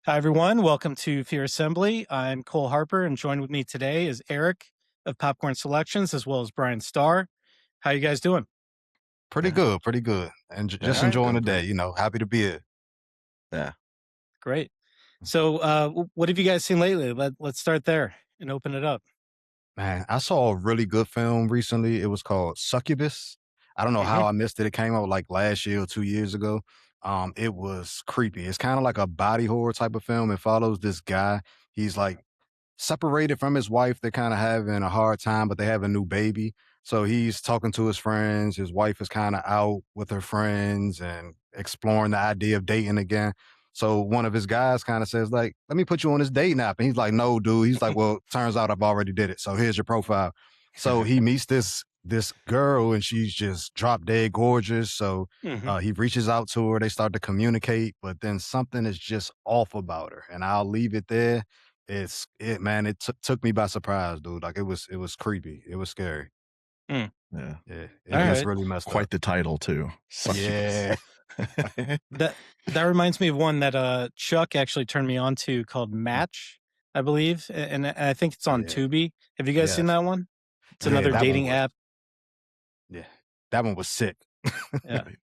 Hi, everyone. Welcome to Fear Assembly. I'm Cole Harper, and joined with me today is Eric of Popcorn Selections, as well as Bryan Starr. How you guys doing? Pretty Yeah, good, pretty good. And All just yeah, right, enjoying doing the day, great. happy to be here. Yeah. great. So, what have you guys seen lately? Let's start there and open it up. Man, I saw a really good film recently. It was called Succubus. I don't know Hmm. how I missed it. It came out like last year or 2 years ago. It was creepy. It's kind of like a body horror type of film. It follows this guy. He's like separated from his wife. They're kind of having a hard time, but they have a new baby. So he's talking to his friends. His wife is kind of out with her friends and exploring the idea of dating again. So one of his guys kind of says, like, let me put you on this dating app. And he's like, no, dude. He's like, well, turns out I've already did it. So here's your profile. So he meets this girl and she's just drop dead gorgeous. So Hmm. he reaches out to her. They start to communicate, but then something is just off about her. And I'll leave it there. Man, it took me by surprise, dude. Like it was creepy. It was scary. Mm. Yeah. Yeah, All it's right. really messed up. Quite the title too. Succubus. Yeah. That reminds me of one that Chuck actually turned me on to called Match, I believe, and I think it's on Yeah. Tubi. Have you guys seen Yes. that one? It's Yeah, another that one dating was app. yeah. That one was sick. Yeah. Right.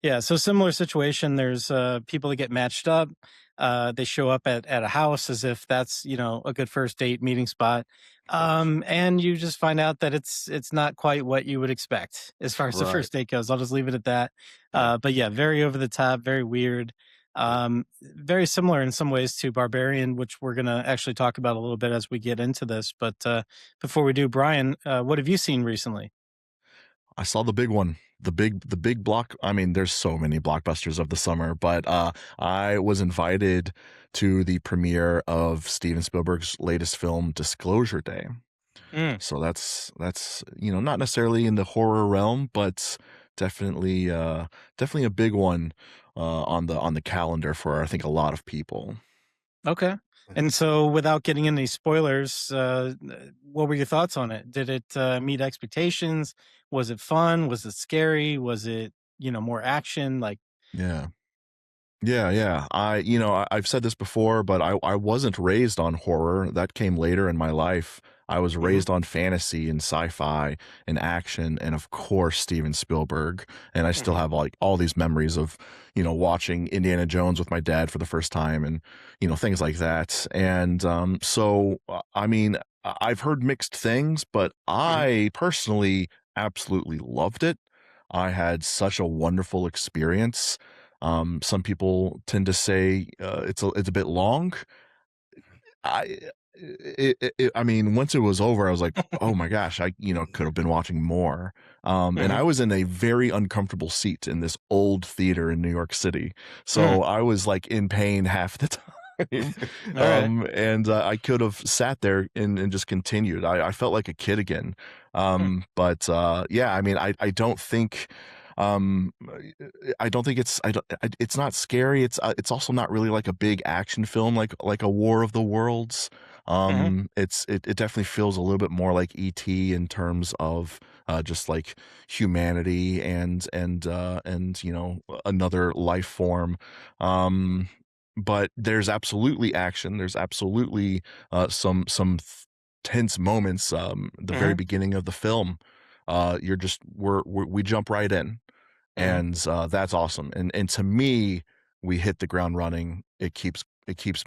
Yeah, so similar situation. There's people that get matched up. They show up at a house as if that's a good first date meeting spot, and you just find out that it's not quite what you would expect as far as the Right. first date goes. I'll just leave it at that. Yeah. But yeah, very over the top, very weird. Very similar in some ways to Barbarian, which we're gonna actually talk about a little bit as we get into this. But before we do, Brian, what have you seen recently? I saw the big one. The big block. I mean, there's so many blockbusters of the summer, but I was invited to the premiere of Steven Spielberg's latest film, Disclosure Day. Mm, So that's not necessarily in the horror realm, but definitely definitely a big one on the calendar for I think a lot of people. okay. And so, without getting any spoilers, what were your thoughts on it? Did it meet expectations? Was it fun? Was it scary? Was it more action? Like, Yeah. Yeah, yeah. I've said this before, but I wasn't raised on horror. That came later in my life. I was hmm. raised on fantasy and sci-fi and action and of course Steven Spielberg. And I still Hmm. have like all these memories of, watching Indiana Jones with my dad for the first time and, things like that. And I mean, I've heard mixed things, but Hmm. I personally absolutely loved it. I had such a wonderful experience. Some people tend to say it's a bit long. I I mean, once it was over, I was like, oh my gosh, I could have been watching more. And Hmm. I was in a very uncomfortable seat in this old theater in New York City, Mm. so I was like in pain half the time. All right. And I could have sat there and just continued. I felt like a kid again. Mm. But yeah, I mean, I don't think. Um, I don't think it's not scary. It's also not really like a big action film like a War of the Worlds. Hmm. It definitely feels a little bit more like E.T. in terms of just like humanity and another life form. Um, but there's absolutely action. There's absolutely some tense moments. The very Hmm. beginning of the film, you're just we jump right in, Hmm. and that's awesome. And to me, we hit the ground running. It keeps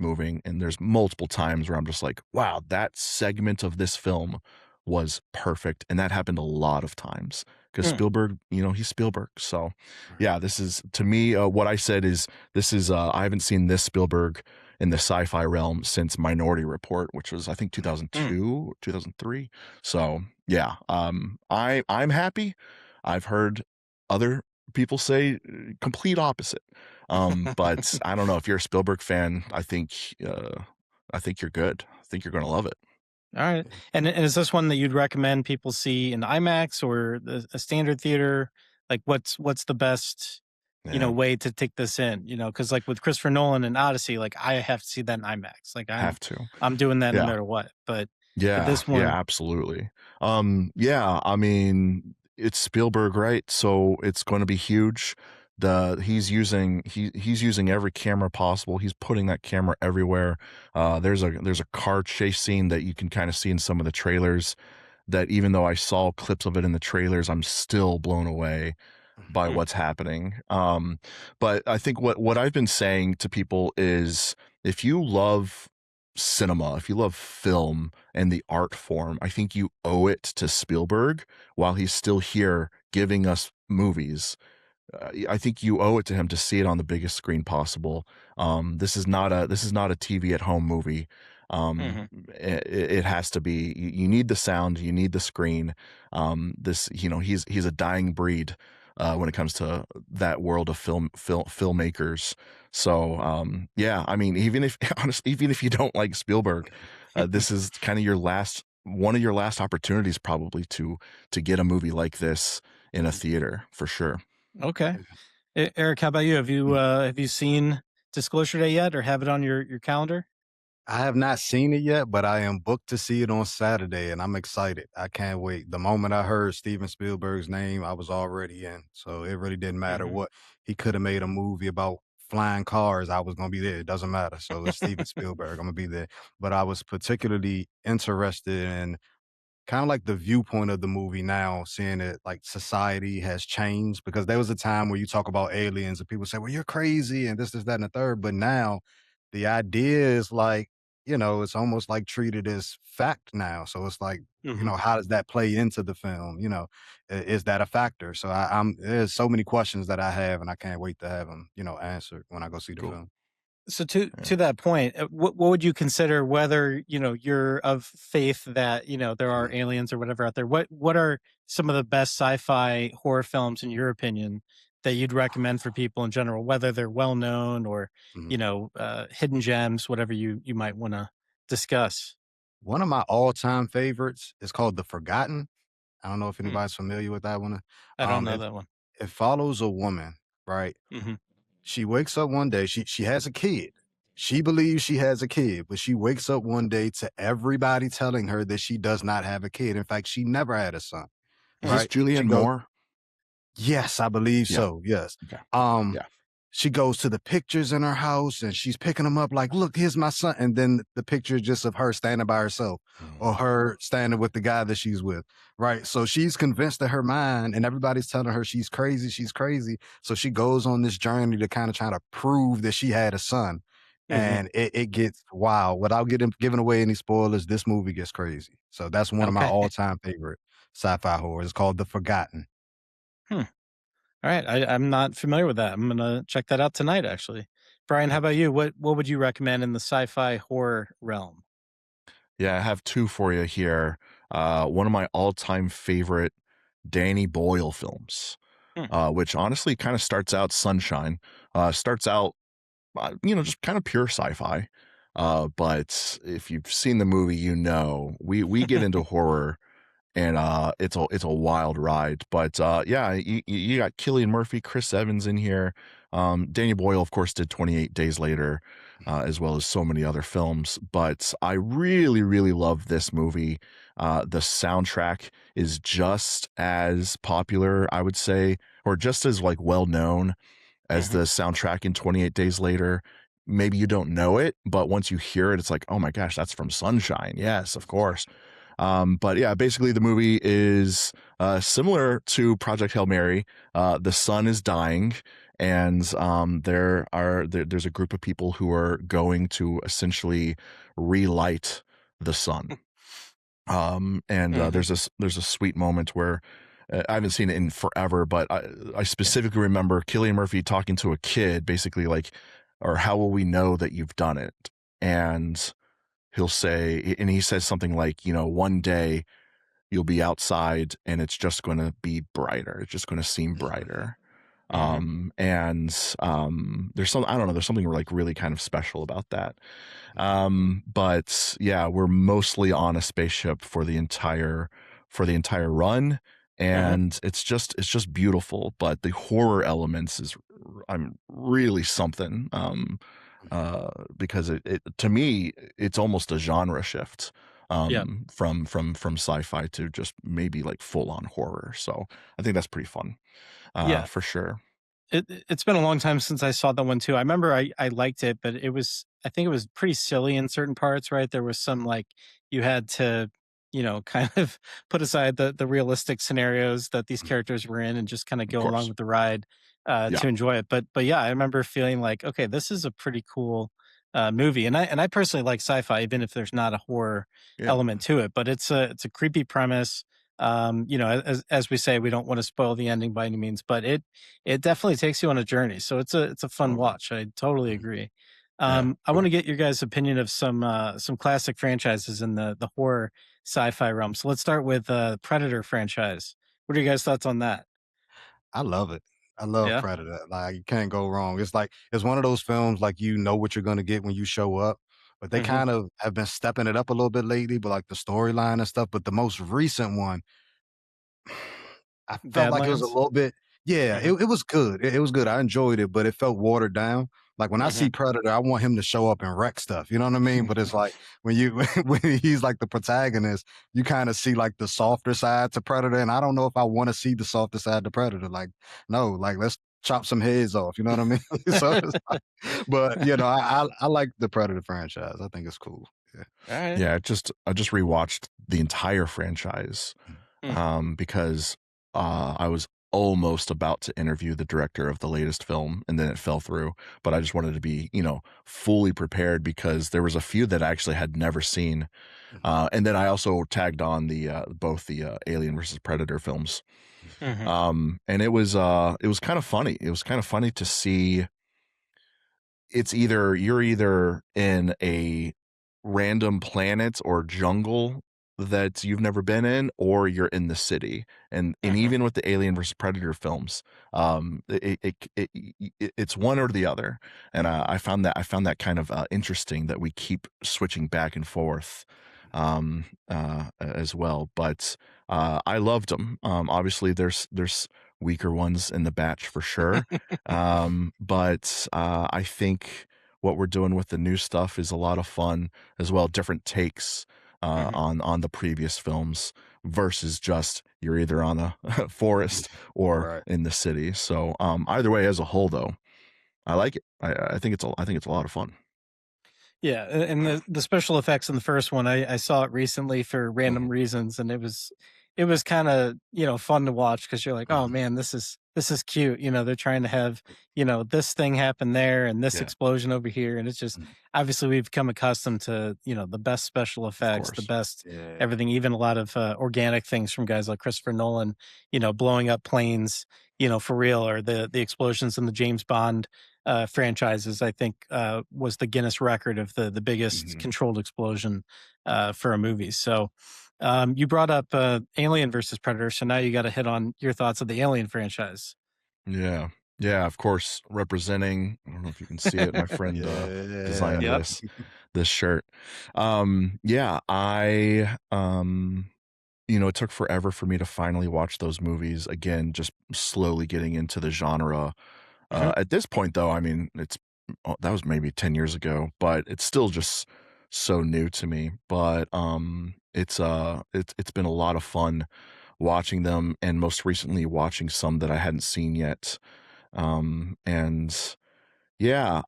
moving, and there's multiple times where I'm just like, wow, that segment of this film was perfect, and that happened a lot of times because Mm. Spielberg, he's Spielberg. So, yeah, this is to me what I said is this is I haven't seen this Spielberg in the sci-fi realm since Minority Report, which was I think Mm. 2002, 2003. So yeah, I'm happy. I've heard other people say complete opposite. But I don't know if you're a Spielberg fan. I think you're good. I think you're gonna love it. All right. And is this one that you'd recommend people see in IMAX or a standard theater? Like, what's the best Yeah, way to take this in? Because like with Christopher Nolan and Odyssey, like I have to see that in IMAX. Like I'm have to. I'm doing that no Yeah, matter what. But yeah, this yeah, one, absolutely. Yeah, I mean, it's Spielberg, right? So it's going to be huge. He's using every camera possible. He's putting that camera everywhere. There's a car chase scene that you can kind of see in some of the trailers, that even though I saw clips of it in the trailers, I'm still blown away by Hmm. what's happening. But I think what I've been saying to people is, if you love cinema, if you love film and the art form, I think you owe it to Spielberg while he's still here giving us movies. I think you owe it to him to see it on the biggest screen possible. This is not a TV at home movie. Hmm. It has to be. You need the sound. You need the screen. He's a dying breed when it comes to that world of filmmakers. So yeah, I mean, even if honestly, even if you don't like Spielberg, this is kind of one of your last opportunities probably to get a movie like this in a theater for sure. Okay. Eric, how about you? Have you seen Disclosure Day yet, or have it on your calendar? I have not seen it yet, but I am booked to see it on Saturday, and I'm excited. I can't wait. The moment I heard Steven Spielberg's name, I was already in. So it really didn't matter Hmm. what. He could have made a movie about flying cars. I was gonna be there. It doesn't matter. So it's Steven Spielberg. I'm gonna be there. But I was particularly interested in kind of like the viewpoint of the movie now, seeing it like society has changed, because there was a time where you talk about aliens and people say, well, you're crazy and this, that, and the third. But now the idea is like, it's almost like treated as fact now. So it's like, Hmm. how does that play into the film? Is that a factor? So there's so many questions that I have, and I can't wait to have them, answered when I go see the Cool. film. So to Yeah. to that point, what would you consider, whether you're of faith that there are Mhm, aliens or whatever out there? What are some of the best sci-fi horror films in your opinion that you'd recommend for people in general, whether they're well known or mhm. hidden gems, whatever you might want to discuss? One of my all-time favorites is called The Forgotten. I don't know if Hmm, anybody's familiar with that one. I don't know It that one. it follows a woman, right? Hmm. She wakes up one day, she has a kid. She believes she has a kid, but she wakes up one day to everybody telling her that she does not have a kid. In fact, she never had a son, Is this Hmm. right? She Julianne goes, Moore? yes, I believe Yeah. so. Yes. Okay. Um, Yeah. she goes to the pictures in her house and she's picking them up like, look, here's my son. And then the picture is just of her standing by herself or Mm. her standing with the guy that she's with. Right. So she's convinced in her mind and everybody's telling her she's crazy. She's crazy. So she goes on this journey to kind of try to prove that she had a son. Hmm. And it gets wild. Without giving away any spoilers, this movie gets crazy. So that's one of my Okay. all-time favorite sci-fi horrors. It's called The Forgotten. Hmm. All right. I'm not familiar with that. I'm gonna check that out tonight, actually. Brian, how Yeah. about you? What would you recommend in the sci-fi horror realm? Yeah, I have two for you here. One of my all-time favorite Danny Boyle films, Hmm. which honestly kind of starts out Sunshine. Starts out, just kind of pure sci-fi. But if you've seen the movie, we get into horror, and it's a wild ride. But yeah, you got Cillian Murphy, Chris Evans in here. Danny Boyle, of course, did 28 Days Later, as well as so many other films. But I really, really love this movie. The soundtrack is just as popular, I would say, or just as like well known as Hmm. the soundtrack in 28 Days Later. Maybe you don't know it, but once you hear it, it's like, oh my gosh, that's from Sunshine. Yes, of course. But yeah, basically the movie is similar to Project Hail Mary. The sun is dying, and there's a group of people who are going to essentially relight the sun. And Hmm. there's a sweet moment where I haven't seen it in forever, but I specifically remember Cillian Murphy talking to a kid, basically like, or how will we know that you've done it? And he says something like, one day you'll be outside and it's just going to be brighter. It's just going to seem brighter. Hmm. I don't know, there's something like really kind of special about that. But yeah, we're mostly on a spaceship for the entire run, Hmm. and it's just beautiful. But the horror elements is I'm really something. Because it to me it's almost a genre shift Yeah. from sci-fi to just maybe like full on horror. So I think that's pretty fun, Yeah. for sure. It's been a long time since I saw that one too. I remember I liked it, but I think it was pretty silly in certain parts, right? There was some like you had to, kind of put aside the realistic scenarios that these Mhm. characters were in and just kind of Of go along course. with the ride Yeah. to enjoy it. But yeah, I remember feeling like, okay, this is a pretty cool movie, and I personally like sci-fi, even if there's not a horror Yeah. element to it. But it's a creepy premise. As we say, we don't want to spoil the ending by any means, but it definitely takes you on a journey, so it's a fun Totally. watch. I totally Mhm. agree. Yeah. I wanna get your guys' opinion of some classic franchises in the horror sci-fi realm. So let's start with, Predator franchise. What are your guys' thoughts on that? I love it. I love Yeah? Predator. Like, you can't go wrong. It's like it's one of those films, like, you know what you're gonna get when you show up, but they Mhm. kind of have been stepping it up a little bit lately, but, like, the storyline and stuff, but the most recent one, I felt like it was a Badlands? little bit. Yeah, it Mhm. it was good. It was good. I enjoyed it, but it felt watered down. Like, when I Mhm. see Predator, I want him to show up and wreck stuff, you know what I mean? But it's like, when you when he's, like, the protagonist, you kinda see, like, the softer side to Predator, and I don't know if I wanna see the softer side to Predator. Like, no, like, let's chop some heads off, you know what I mean? So it's like, but, I like the Predator franchise. I think it's cool. Yeah. Alright. Yeah, I just rewatched the entire franchise, Mhm. Mhm. because, I was almost about to interview the director of the latest film, and then it fell through, but I just wanted to be, fully prepared because there was a few that I actually had never seen, Mhm. and then I also tagged on both the, Alien versus Predator films, Mhm. and it was kinda funny. It was kinda funny to see it's either you're either in a random planet or jungle that you've never been in, or you're in the city. And Mhm. even with the Alien versus Predator films, it's one or the other. And Mhm. I found that kind of interesting that we keep switching back and forth as well. But I loved them. Obviously, there's weaker ones in the batch for sure. But I think what we're doing with the new stuff is a lot of fun as well. Different takes Mhm. on the previous films versus just you're either on a Mhm. forest or Right. in the city. So either way, as a whole, though, I like it. I think it's a lot of fun. Yeah, and the special effects in the first one, I saw it recently for random Mhm. reasons, and it was kinda, fun to watch because 'cause you're like, "Oh, Mhm. man, this is cute." They're trying to have, this thing happen there and this Yeah. explosion over here, and it's just Mhm. obviously, we've become accustomed to, the best special Of effects, the course. best Yeah. everything, even a lot of, organic things from guys like Christopher Nolan, blowing up planes, for real, or the explosions in the James Bond franchises, I think, was the Guinness record of the biggest Mhm. controlled explosion for a movie. So, you brought up Alien versus Predator, so now you got to hit on your thoughts of the Alien franchise. Yeah. Yeah, of course, representing I don't know if you can see it, my friend, designed Yeah. Yep. this shirt. Yeah, it took forever for me to finally watch those movies again, just slowly getting into the genre. Hmm. At this point, though, I mean, that was maybe 10 years ago, but it's still just so new to me. But it's been a lot of fun watching them, and most recently watching some that I hadn't seen yet. And yeah,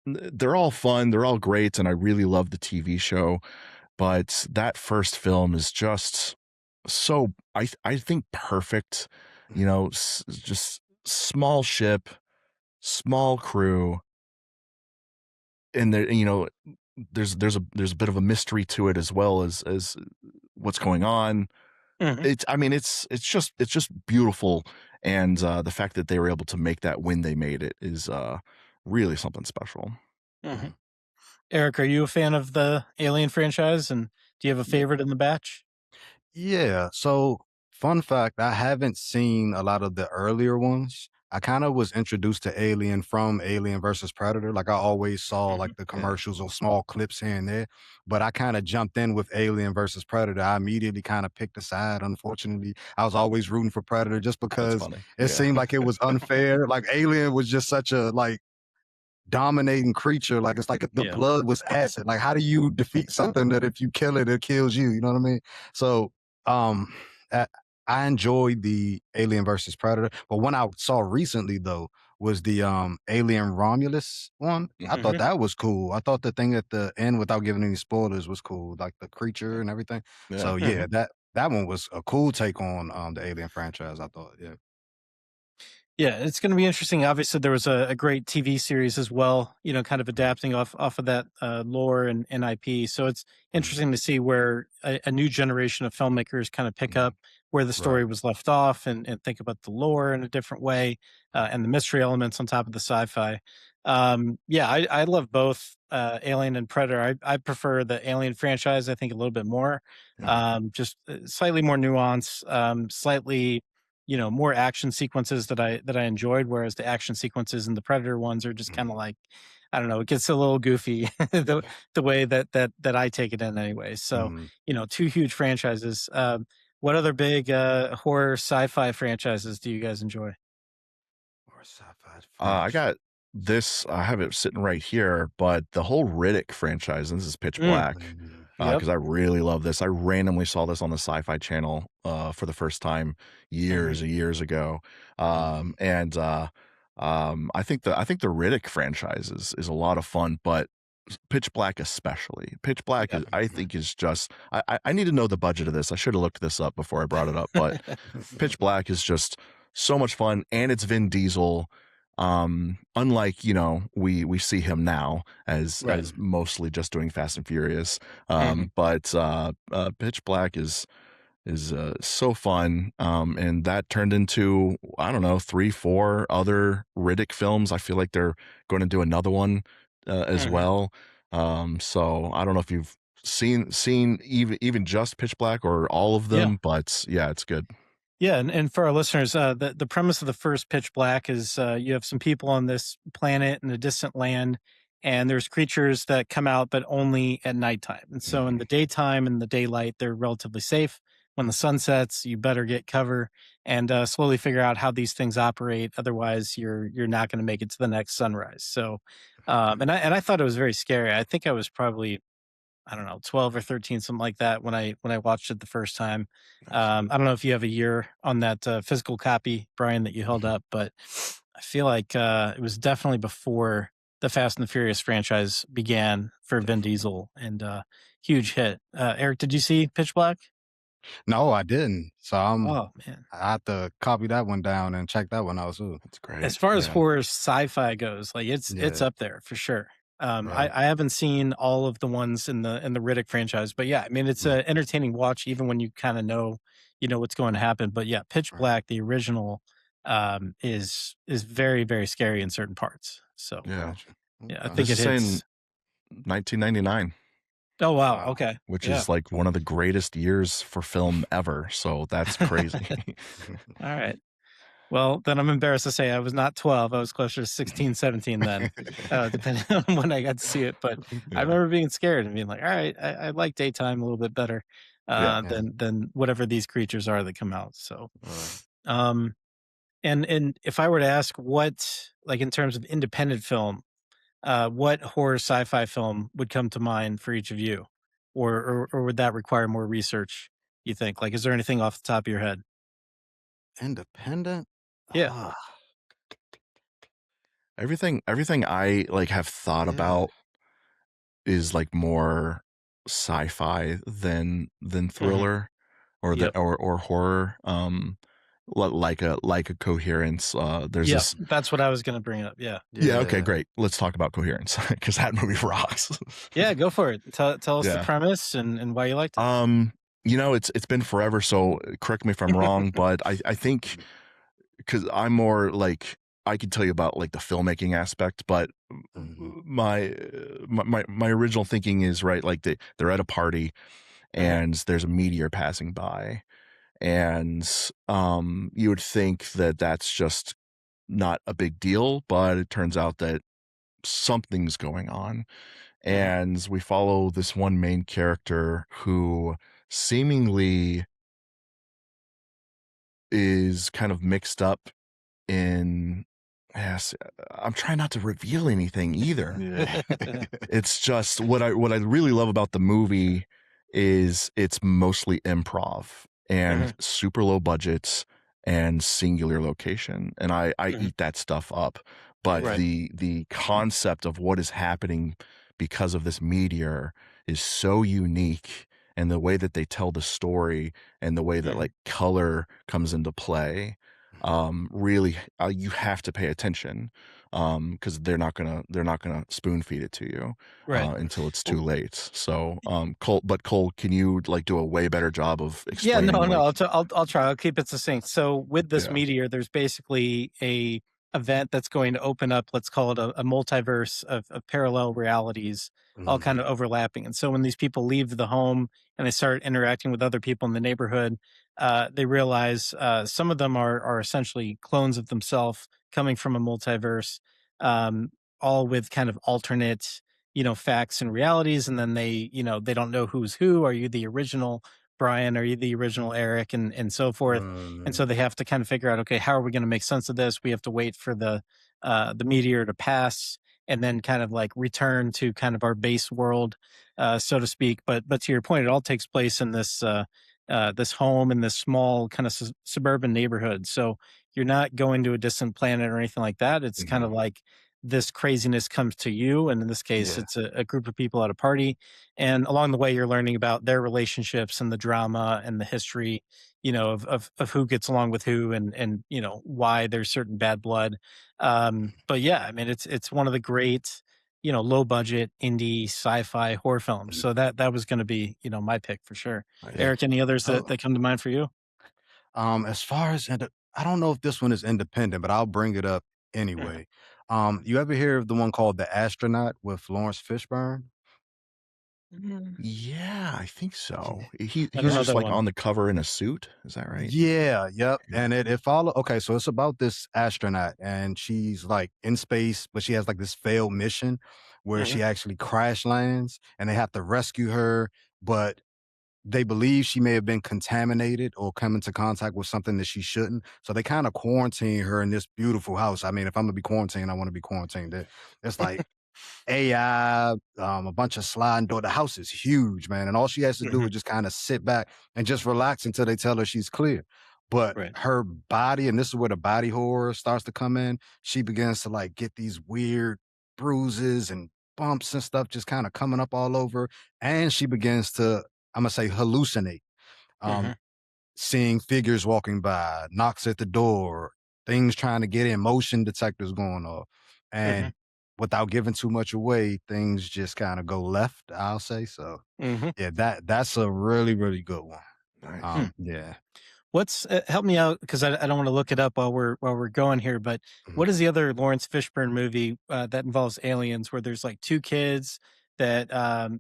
they're all fun, they're all great, and I really love the TV show. But that first film is just so I think perfect. Just small ship, small crew, and there's a bit of a mystery to it as well as what's going on. Hmm. I mean, it's just beautiful, and the fact that they were able to make that when they made it is really something special. Hmm. Mhm. Eric, are you a fan of the Alien franchise, and do you have a Yeah. favorite in the batch? Yeah. So, fun fact, I haven't seen a lot of the earlier ones. I kind of was introduced to Alien from Alien versus Predator. Like, I always saw like Hmm. the Yeah, commercials or small clips here and there, but I kind of jumped in with Alien versus Predator. I immediately kind of picked a side. Unfortunately, I was always rooting for Predator just that's because funny. it Yeah, seemed like it was unfair. Like, Alien was just such a like dominating creature. Like, it's like the Yeah. blood was acid. Like, how do you defeat something that if you kill it, it kills you? You know what I mean? So, um, I enjoyed the Alien versus Predator, but one I saw recently though was the Alien Romulus one. I thought Hmm. that was cool. I thought the thing at the end, without giving any spoilers, was cool, like the creature and everything. Yeah. So yeah, that one was a cool take on the Alien franchise, I thought. Yeah. Yeah, it's going to be interesting. Obviously, there was a great TV series as well, kind of Mhm, adapting off of that lore and IP. So it's mhm, interesting to see where a new generation of filmmakers kind of pick up mhm. where the Right. story was left off and think about the lore in a different way and the mystery elements on top of the sci-fi. Yeah, I love both Alien and Predator. I prefer the Alien franchise. I think a little bit more, Yeah. just slightly more nuance, slightly more action sequences that I enjoyed, whereas the action sequences in the Predator ones are just kind of Mhm, like, I don't know, it gets a little goofy the way that I take it in anyway. So, mhm. two huge franchises. What other big horror sci-fi franchises do you guys enjoy? Or a sci-fi I franchise. got this. I have it sitting right here, but the whole Riddick franchise, and this is Pitch Mm, Black, yep. because I really love this. I randomly saw this on the Sci-Fi Channel for the first time years Mhm, and years ago, mhm, and I think the Riddick franchise is a lot of fun, but Pitch Black especially. Pitch Black yeah. is I think is just I need to know the budget of this. I should have looked this up before I brought it up, but Pitch Black is just so much fun, and it's Vin Diesel. Unlike we see him now Right. as mostly just doing Fast and Furious. Mhm. But Pitch Black is so fun. And that turned into I don't know 3 4 other Riddick films. I feel like they're going to do another one as Mhm. well. So I don't know if you've seen even just Pitch Black or all of Yeah. them, but yeah, it's good. Yeah, and for our listeners, the premise of the first Pitch Black is you have some people on this planet in a distant land, and there's creatures that come out, but only at nighttime. And so in Mhm, the daytime and the daylight, they're relatively safe. When the sun sets, you better get cover and slowly figure out how these things operate. Otherwise, you're not going to make it to the next sunrise. So, and I thought it was very scary. I think I was probably, I don't know, 12 or 13, something like that when I watched it the first time. gotcha. I don't know if you have a year on that physical copy, Brian, that you held up, but I feel like it was definitely before the Fast and the Furious franchise began for Vin Definitely. Diesel and huge hit. Eric, did you see Pitch Black? No, I didn't. So Oh man. I have to copy that one down and check that one out too. That's great. As far as Yeah. horror sci-fi goes, like it's Yeah, up there for sure. I, right. I haven't seen all of the ones in the Riddick franchise, but yeah, I mean it's Mhm, a entertaining watch even when you kind of know what's going to happen. But yeah, Pitch right. Black, the original, is very very scary in certain parts. So Yeah. Gotcha. yeah, I Okay. think This it is saying hits. 1999, Oh wow, Wow. okay, which yeah, is like one of the greatest years for film ever. So that's crazy. all right. Well, then I'm embarrassed to say I was not 12. I was closer to 16, 17 then, depending on when I got to see it. But I Yeah. remember being scared and being like, all right, I like daytime a little bit better Yeah. Yeah, than whatever these creatures are that come out. So, right. um, and if I were to ask what, like in terms of independent film, what horror sci-fi film would come to mind for each of you, or would that require more research? You think? Like, is there anything off the top of your head? Independent? Yeah. Ah, Everything I like have thought yeah. about is like more sci-fi than Hmm. thriller or Yep. or horror. Like a coherence. There's Yep. this. That's what I was going to bring up. Yeah. Yeah. Okay. Yeah. Great. Let's talk about coherence because that movie rocks. Yeah, go for it. Tell us the Yeah. premise and why you liked it. Um. It's been forever. So correct me if I'm wrong, but I think because I'm more like I could tell you about like the filmmaking aspect, but Mhm, my original thinking is right. Like they're at a party Mhm. and there's a meteor passing by, and you would think that that's just not a big deal, but it turns out that something's going on, mhm, and we follow this one main character who seemingly is kind of mixed up in yes, I'm trying not to reveal anything either. yeah. It's just what I really love about the movie is it's mostly improv. and Mhm. super low budgets and singular location, and I Mhm. eat that stuff up. But Right. the concept of what is happening because of this meteor is so unique, and the way that they tell the story and the way that Mhm. like color comes into play, really, you have to pay attention, because they're not gonna spoon feed it to you Right. until it's too Well, late. So, Cole, can you like do a way better job of yeah, no, explaining no, like, I'll try. I'll keep it succinct. So with this yeah, meteor, there's basically a event that's going to open up, let's call it a multiverse of parallel realities, all kind Mhm. of overlapping. And so when these people leave the home and they start interacting with other people in the neighborhood, they realize some of them are essentially clones of themselves coming from a multiverse, um, all with kind of alternate, facts and realities. And then they don't know who's who. Are you the original Bryan? Are you the original Eric? And so forth. And so Mhm. they have to kind of figure out, okay, how are we going to make sense of this? We have to wait for the meteor to pass and then kind of like return to kind of our base world, so to speak. But to your point, it all takes place in this home in this small kind of suburban neighborhood. So you're not going to a distant planet or anything like that. It's kind of Mhm. like this craziness comes to you, and in this case, Yeah. it's a group of people at a party, and along the way you're learning about their relationships and the drama and the history, of who gets along with who, and why there's certain bad blood. But yeah, I mean, it's one of the great, low budget indie sci-fi horror films. Mhm. So that was going to be, my pick for sure. Yeah. Eric, any others So, that come to mind for you? as far as I don't know if this one is independent, but I'll bring it up Mhm. anyway. You ever hear of the one called The Astronaut with Lawrence Fishburne? Mm, yeah, I think Yeah. so. He I don't was know just that like one. on the cover in a suit. Is that right? Yeah, yep. Yeah. And it follow okay, so it's about this astronaut and she's like in space, but she has like this failed mission where Mhm. she actually crash lands and they have to rescue her, but they believe she may have been contaminated or come into contact with something that she shouldn't. So they kind of quarantine her in this beautiful house. I mean, if I'm gonna be quarantined, I want to be quarantined. It's like AI, a bunch of sliding door. The house is huge, man, and all she has to do Mhm. is just kind of sit back and just relax until they tell her she's clear. But Right. her body, and this is where the body horror starts to come in. She begins to like get these weird bruises and bumps and stuff just kind of coming up all over, and she begins to, I'm gonna say, hallucinate. Mhm. Um, Seeing figures walking by, knocks at the door, things trying to get in, motion detectors going off. Mhm. And without giving too much away, things just kind of go left, I'll say. So Mhm. yeah, that's a really, really good one. Nice. Yeah. What's help me out because I don't want to look it up while we're going here. But Mhm. what is the other Lawrence Fishburne movie that involves aliens where there's like two kids that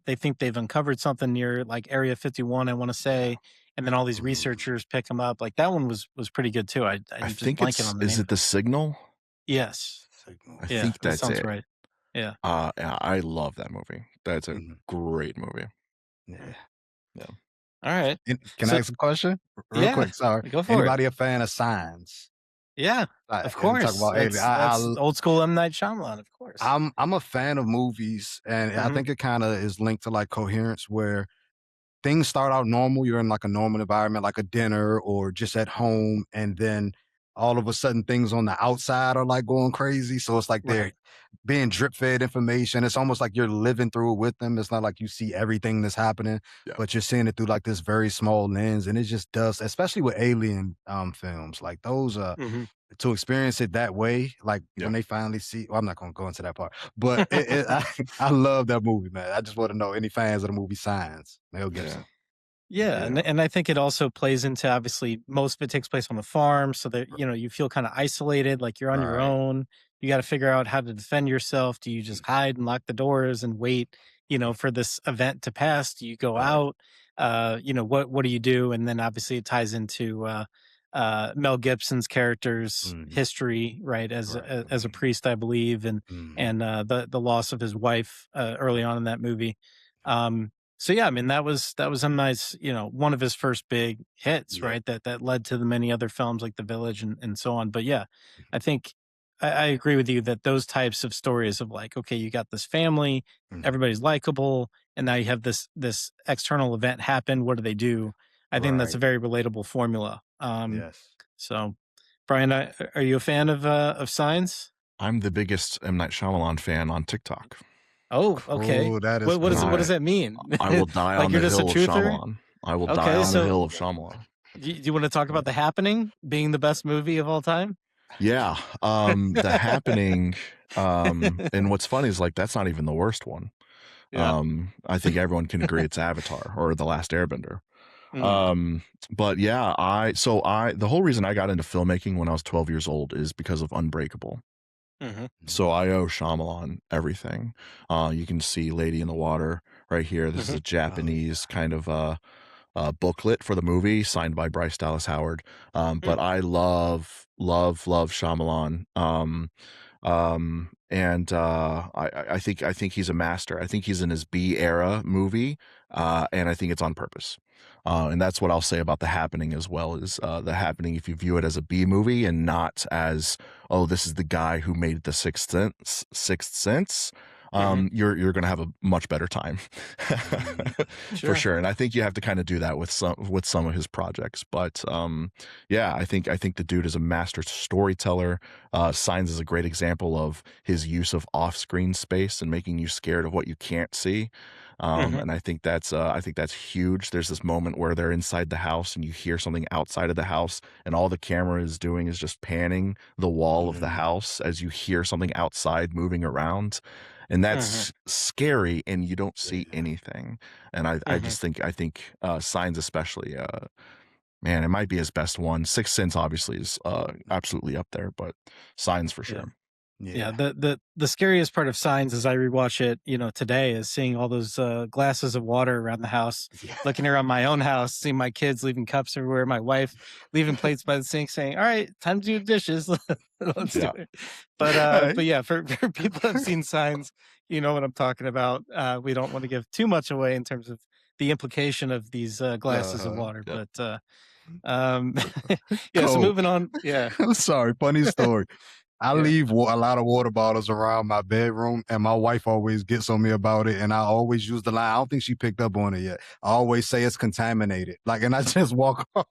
they think they've uncovered something near like Area 51, I want to Yeah. say, and then all these Mm. researchers pick them up. Like that one was pretty good too. I I'm just think blanking it's on the is name it of it. The Signal? Yes, I Signal. yeah, think that that's sounds it. right. Yeah, Yeah, I love that movie. That's a Mhm. great movie. Mm. Yeah. Yeah. All right. Can I So ask a question? Real yeah, quick. Sorry. go for it. Anybody a fan of Signs? Yeah, of And talk course. about alien. That's old school M Night Shyamalan, of course. I'm a fan of movies, and I Hmm. think it kind of is linked to like coherence, where things start out normal. You're in like a normal environment, like a dinner or just at home, and then all of a sudden things on the outside are like going crazy. So it's like they're Right. being drip fed information. It's almost like you're living through it with them. It's not like you see everything that's happening, Yeah. but you're seeing it through like this very small lens, and it just does, especially with alien films like those. Hmm. To experience it that way, like Yeah. when they finally see, well, I'm not gonna go into that part, but I love that movie, man. I just want to know any fans of the movie Signs, Mel Yeah. Gibson. Yeah, Yeah. and I think it also plays into obviously most of it takes place on the farm, so that you feel kind of isolated, like you're on your Right. own. You got to figure out how to defend yourself. Do you just hide and lock the doors and wait, for this event to pass? Do you go Right. out? What do you do? And then obviously it ties into Mel Gibson's character's Mhm. history, right, Right. as a priest, I believe, and Mhm. and the loss of his wife early on in that movie. So yeah, I mean that was a nice, one of his first big hits, Yeah. right? That led to the many other films like The Village and so on. But yeah, I think I agree with you that those types of stories of like, okay, you got this family, Mhm. everybody's likable, and now you have this external event happen. What do they do? I think that's a Right. very relatable formula. Yes. So, Brian, are you a fan of Signs? I'm the biggest M. Night Shyamalan fan on TikTok. Oh, okay. Oh, that is What And what does cool. that mean? I will die Like on you're the just a hill of truther? Shyamalan. I will die Okay, on the so hill of Shyamalan. do you want to talk about The Happening being the best movie of all time? Yeah. The Happening. And what's funny is like that's not even the worst one. Yeah. I think everyone can agree it's Avatar or The Last Airbender. Mm, But yeah, the whole reason I got into filmmaking when I was 12 years old is because of Unbreakable. mhm, So I owe Shyamalan everything. You can see Lady in the Water right here. This is mhm, a Japanese kind of booklet for the movie signed by Bryce Dallas Howard. mm, But I love Shyamalan. And I think he's a master. I think he's in his B era movie, and I think it's on purpose. And that's what I'll say about The Happening as well. Is The Happening, if you view it as a B movie and not as, oh, this is the guy who made The Sixth Sense, mhm. you're gonna have a much better time for Sure. sure. And I think you have to kind of do that with some of his projects. But yeah, I think the dude is a master storyteller. Signs is a great example of his use of off-screen space and making you scared of what you can't see. Mhm, And I think that's huge. There's this moment where they're inside the house and you hear something outside of the house, and all the camera is doing is just panning the wall of the Mhm. house as you hear something outside moving around. And mhm, that's scary, and you don't see Yeah. anything. And I mhm. just think Signs especially, man, it might be his best one. Sixth Sense obviously is absolutely up there, but Signs for Yeah. sure. Yeah, Yeah. the scariest part of Signs as I rewatch it, today is seeing all those glasses of water around the house, Yeah. looking around my own house, seeing my kids leaving cups everywhere, my wife leaving plates by the sink, saying, "All right, time to do dishes. Let's do Yeah. it." But Hey. but yeah, for people that have seen Signs, you know what I'm talking about. We don't want to give too much away in terms of the implication of these glasses of Uh-huh. water, Yep. but um, yeah. So Cool. moving on, yeah. I'm sorry. Funny story. I Yeah. leave a lot of water bottles around my bedroom, and my wife always gets on me about it. And I always use the line. I don't think she picked up on it yet. I always say it's contaminated. Like, and I just walk off.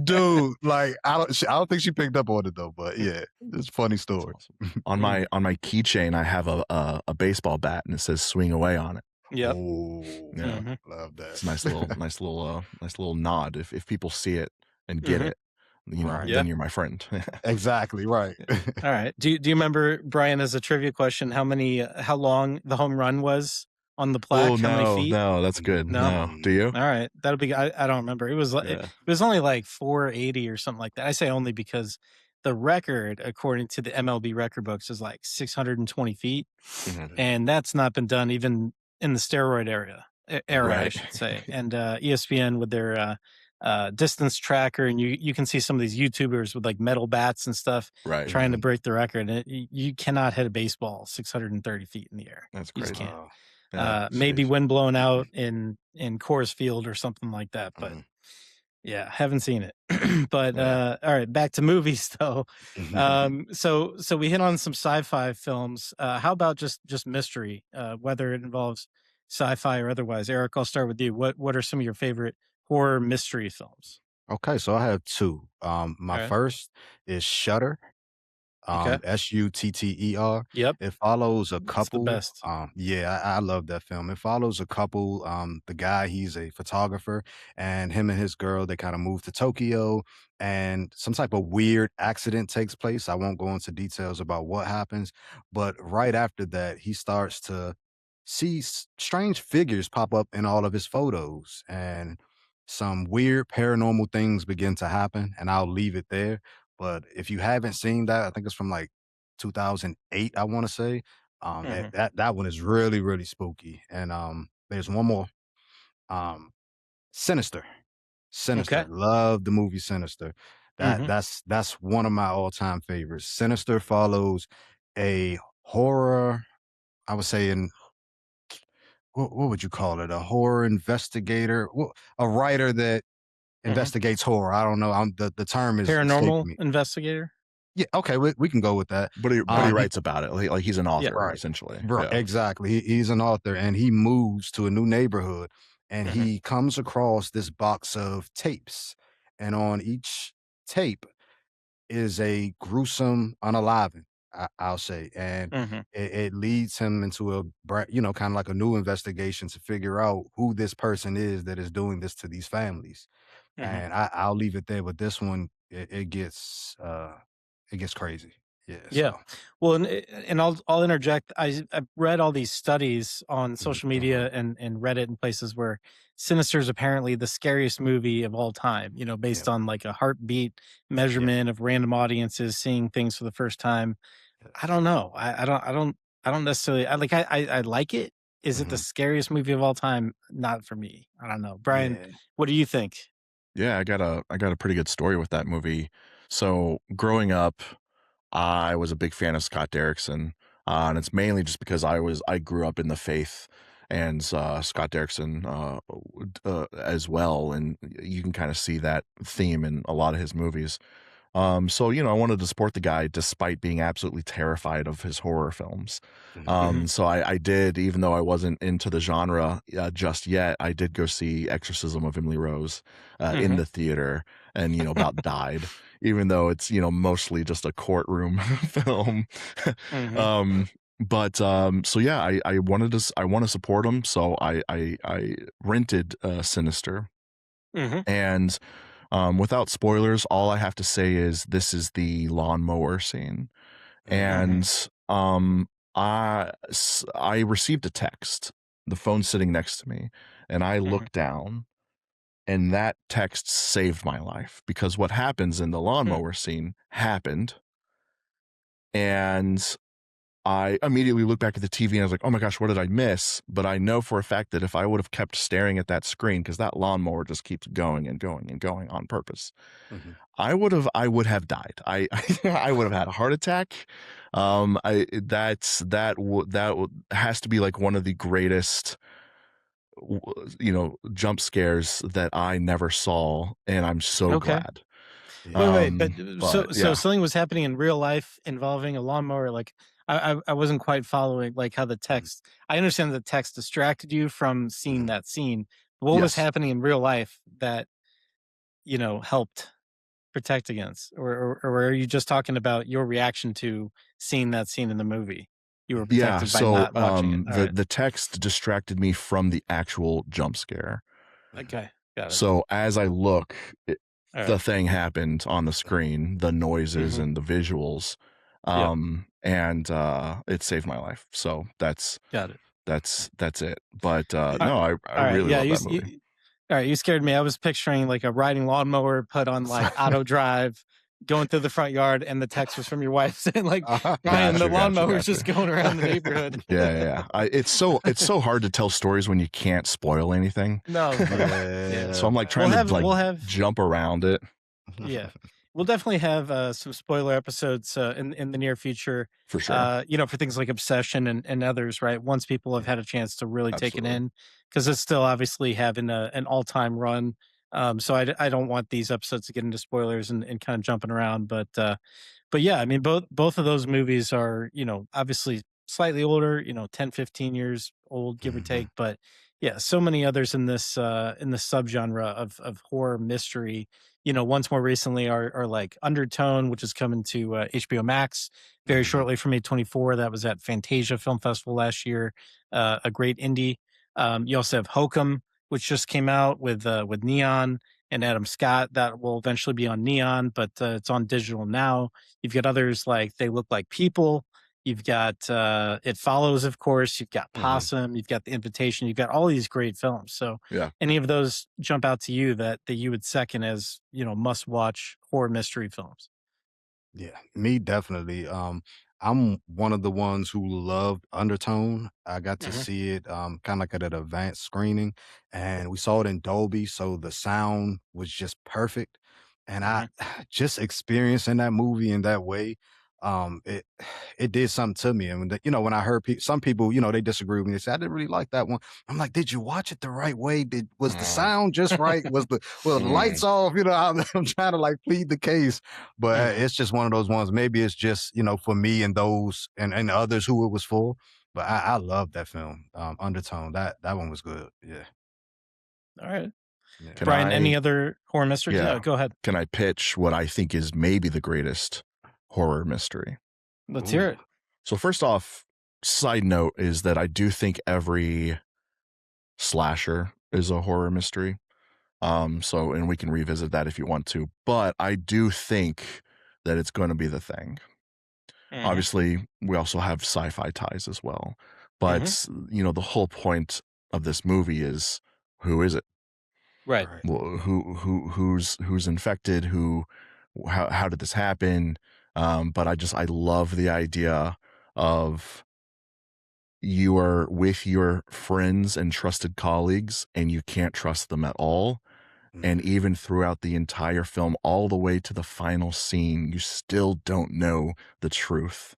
Dude, like I don't think she picked up on it though. But yeah, it's a funny That's story. awesome. On Mm, my keychain, I have a baseball bat, and it says "Swing Away" on it. yep. Oh, Yeah, Mhm. love it's that. a nice little nod. If people see it and get Mhm. it, Right. Yeah. then you're my friend. Exactly. Right. Yeah. All right. Do you remember, Brian, as a trivia question, how long the home run was on the Oh plaque? How many no, feet? no, that's good. No? No, do you? Mm. All right. That'll be I don't remember. It Yeah. was only like 480 or something like that. I say only because the record, according to the MLB record books, is like 620 feet. Mhm. And that's not been done even in the steroid era, I Right. should say. And ESPN with their distance tracker, and you can see some of these YouTubers with like metal bats and stuff Right. trying to Mhm. break the record. And you cannot hit a baseball 630 feet in the air. That's You just crazy. can't. Wow. Yeah. Maybe Sheesh. wind blown out in Coors Field or something like that, but Mhm. yeah, haven't seen it. But Yeah. all right, back to movies though. So we hit on some sci-fi films. How about just mystery? Whether it involves sci-fi or otherwise. Eric, I'll start with you. What are some of your favorite horror mystery films? Okay, so I have two. My All right. first is Shutter. Okay. Shutter. Yep. It follows a It's the couple. best. Yeah, I love that film. It follows a couple. The guy, he's a photographer, and him and his girl, they kind of move to Tokyo, and some type of weird accident takes place. I won't go into details about what happens, but right after that, he starts to see strange figures pop up in all of his photos, and some weird paranormal things begin to happen. And I'll leave it there, but if you haven't seen that, I think it's from like 2008, I want to say. Hmm. That one is really, really spooky. And there's one more. Um, Sinister. Okay. Sinister. Love the movie Sinister. Hmm. That's one of my all-time favorites. Sinister follows a horror, I would say in what would you call it? A horror investigator, a writer that Hmm. investigates horror. I don't know. The term is escaping Paranormal me. investigator. Yeah, okay, we can go with that. But he He writes about it. Like he's an Yeah. author right, essentially. right, Yeah. exactly. He's an author, and he moves to a new neighborhood, and Mhm. he comes across this box of tapes, and on each tape is a gruesome unaliving, I'll say, and Mhm. it leads him into kind of like a new investigation to figure out who this person is that is doing this to these families. Mhm. And I'll leave it there. But this one, it gets crazy. Yeah. Yeah. So. Well, and I'll interject. I've read all these studies on social Mm-hmm. media and Reddit and places where Sinister is apparently the scariest movie of all time. You know, based Yep. on like a heartbeat Yep. measurement of random audiences seeing things for the first time. I Yes. don't know. I don't necessarily. I like it. Is it the Hmm. scariest movie of all time? Not for me. I don't know. Brian, Yeah. what do you think? Yeah, I got a pretty good story with that movie. So growing up, I was a big fan of Scott Derrickson, and it's mainly just because I grew up in the faith, and Scott Derrickson as well, and you can kind of see that theme in a lot of his movies. So I wanted to support the guy despite being absolutely terrified of his horror films. Hmm. Hmm. So I did, even though I wasn't into the genre just yet, I did go see Exorcism of Emily Rose in Hmm. the theater, and about died, even though it's mostly just a courtroom film. Hmm. um, but so yeah, I want to support him, so I rented Sinister, Hmm. and without spoilers, all I have to say is this is the lawnmower scene. Hmm. And I received a text, the phone sitting next to me, and I Hmm. looked down, and that text saved my life because what happens in the Hmm. lawnmower scene happened. And I immediately looked back at the TV and I was like, oh my gosh, what did I miss? But I know for a fact that if I would have kept staring at that screen, because that lawnmower just keeps going and going and going on purpose, Hmm. I would have died. I would have had a heart attack. I has to be like one of the greatest jump scares that I never saw, and I'm so Okay. glad. Yeah. But But so yeah. something was happening in real life involving a lawnmower. Like I wasn't quite following like how the Mhm. text. I understand the text distracted you from seeing Mhm. that scene. What was Yes. happening in real life that helped protect against, or are you just talking about your reaction to seeing that scene in the movie? You were Yeah, protected by so not watching it. All the right. the text distracted me from the actual jump scare. Mhm. Okay. Got it. So as I look, All the right. thing happened on the screen, the noises Mm-hmm. and the visuals, Yep. and it saved my life. So Got it. that's it. But All no, right. I All right. really Yeah. love that movie. All right, you scared me. I was picturing like a riding lawnmower put on like auto drive, going through the front yard, and the text was from your wife saying like, "Brian, Got the you, got you, lawnmower's got you. just going around the neighborhood." Yeah, yeah, yeah. It's so hard to tell stories when you can't spoil anything. No, of course. Yeah. So I'm like We'll trying to have like we'll have jump around it. Yeah. We'll definitely have, some spoiler episodes, in the near future, For sure. for things like Obsession and others, right? Once people have Yeah. had a chance to really take it Absolutely. in, because it's still obviously having an all-time run. So I don't want these episodes to get into spoilers and kinda jumping around, but yeah, I mean, both of those movies are, obviously slightly older, 10, 15 years old, give or Mhm. take. But yeah, so many others in this subgenre of horror mystery. Once more recently are like Undertone, which is coming to HBO Max very Mhm. shortly from A24. That was at Fantasia Film Festival last year, a great indie. You also have Hokum, which just came out with Neon and Adam Scott. That will eventually be on Neon, but it's on digital now. You've got others like They Look Like People. You've got It Follows, of course. You've got Mhm. Possum. You've got The Invitation. You've got all these great films. So, Yeah. any of those jump out to you that you would second as must watch horror mystery films? Yeah, me definitely. I'm one of the ones who loved Undertone. I got to Hmm. see it kind of like at an advanced screening, and we saw it in Dolby, so the sound was just perfect. And I Hmm. just experiencing that movie in that way, it it did something to me. And when I heard some people, they disagree with me. They say I didn't really like that one. I'm like, did you watch it the right way? Was the Mm, sound just right? Was the lights mm. off? I'm trying to like plead the case, but Hmm. it's just one of those ones. Maybe it's just for me and those and others who it was for. But I love that film, Undertone. That one was good. Yeah. All right. Yeah. Can Brian, any I other horror mysteries? yeah, Go ahead. can I pitch what I think is maybe the greatest horror mystery? Let's hear Ooh. it. So first off, side note is that I do think every slasher is a horror mystery. So and we can revisit that if you want to, but I do think that it's going to be The Thing. Hmm. Obviously, we also have sci-fi ties as well. Hmm. But, the whole point of this movie is who is it? Right. Right. Who's infected? How did this happen? But I love the idea of you are with your friends and trusted colleagues and you can't trust them at all. And Mhm. even throughout the entire film, all the way to the final scene, you still don't know the truth.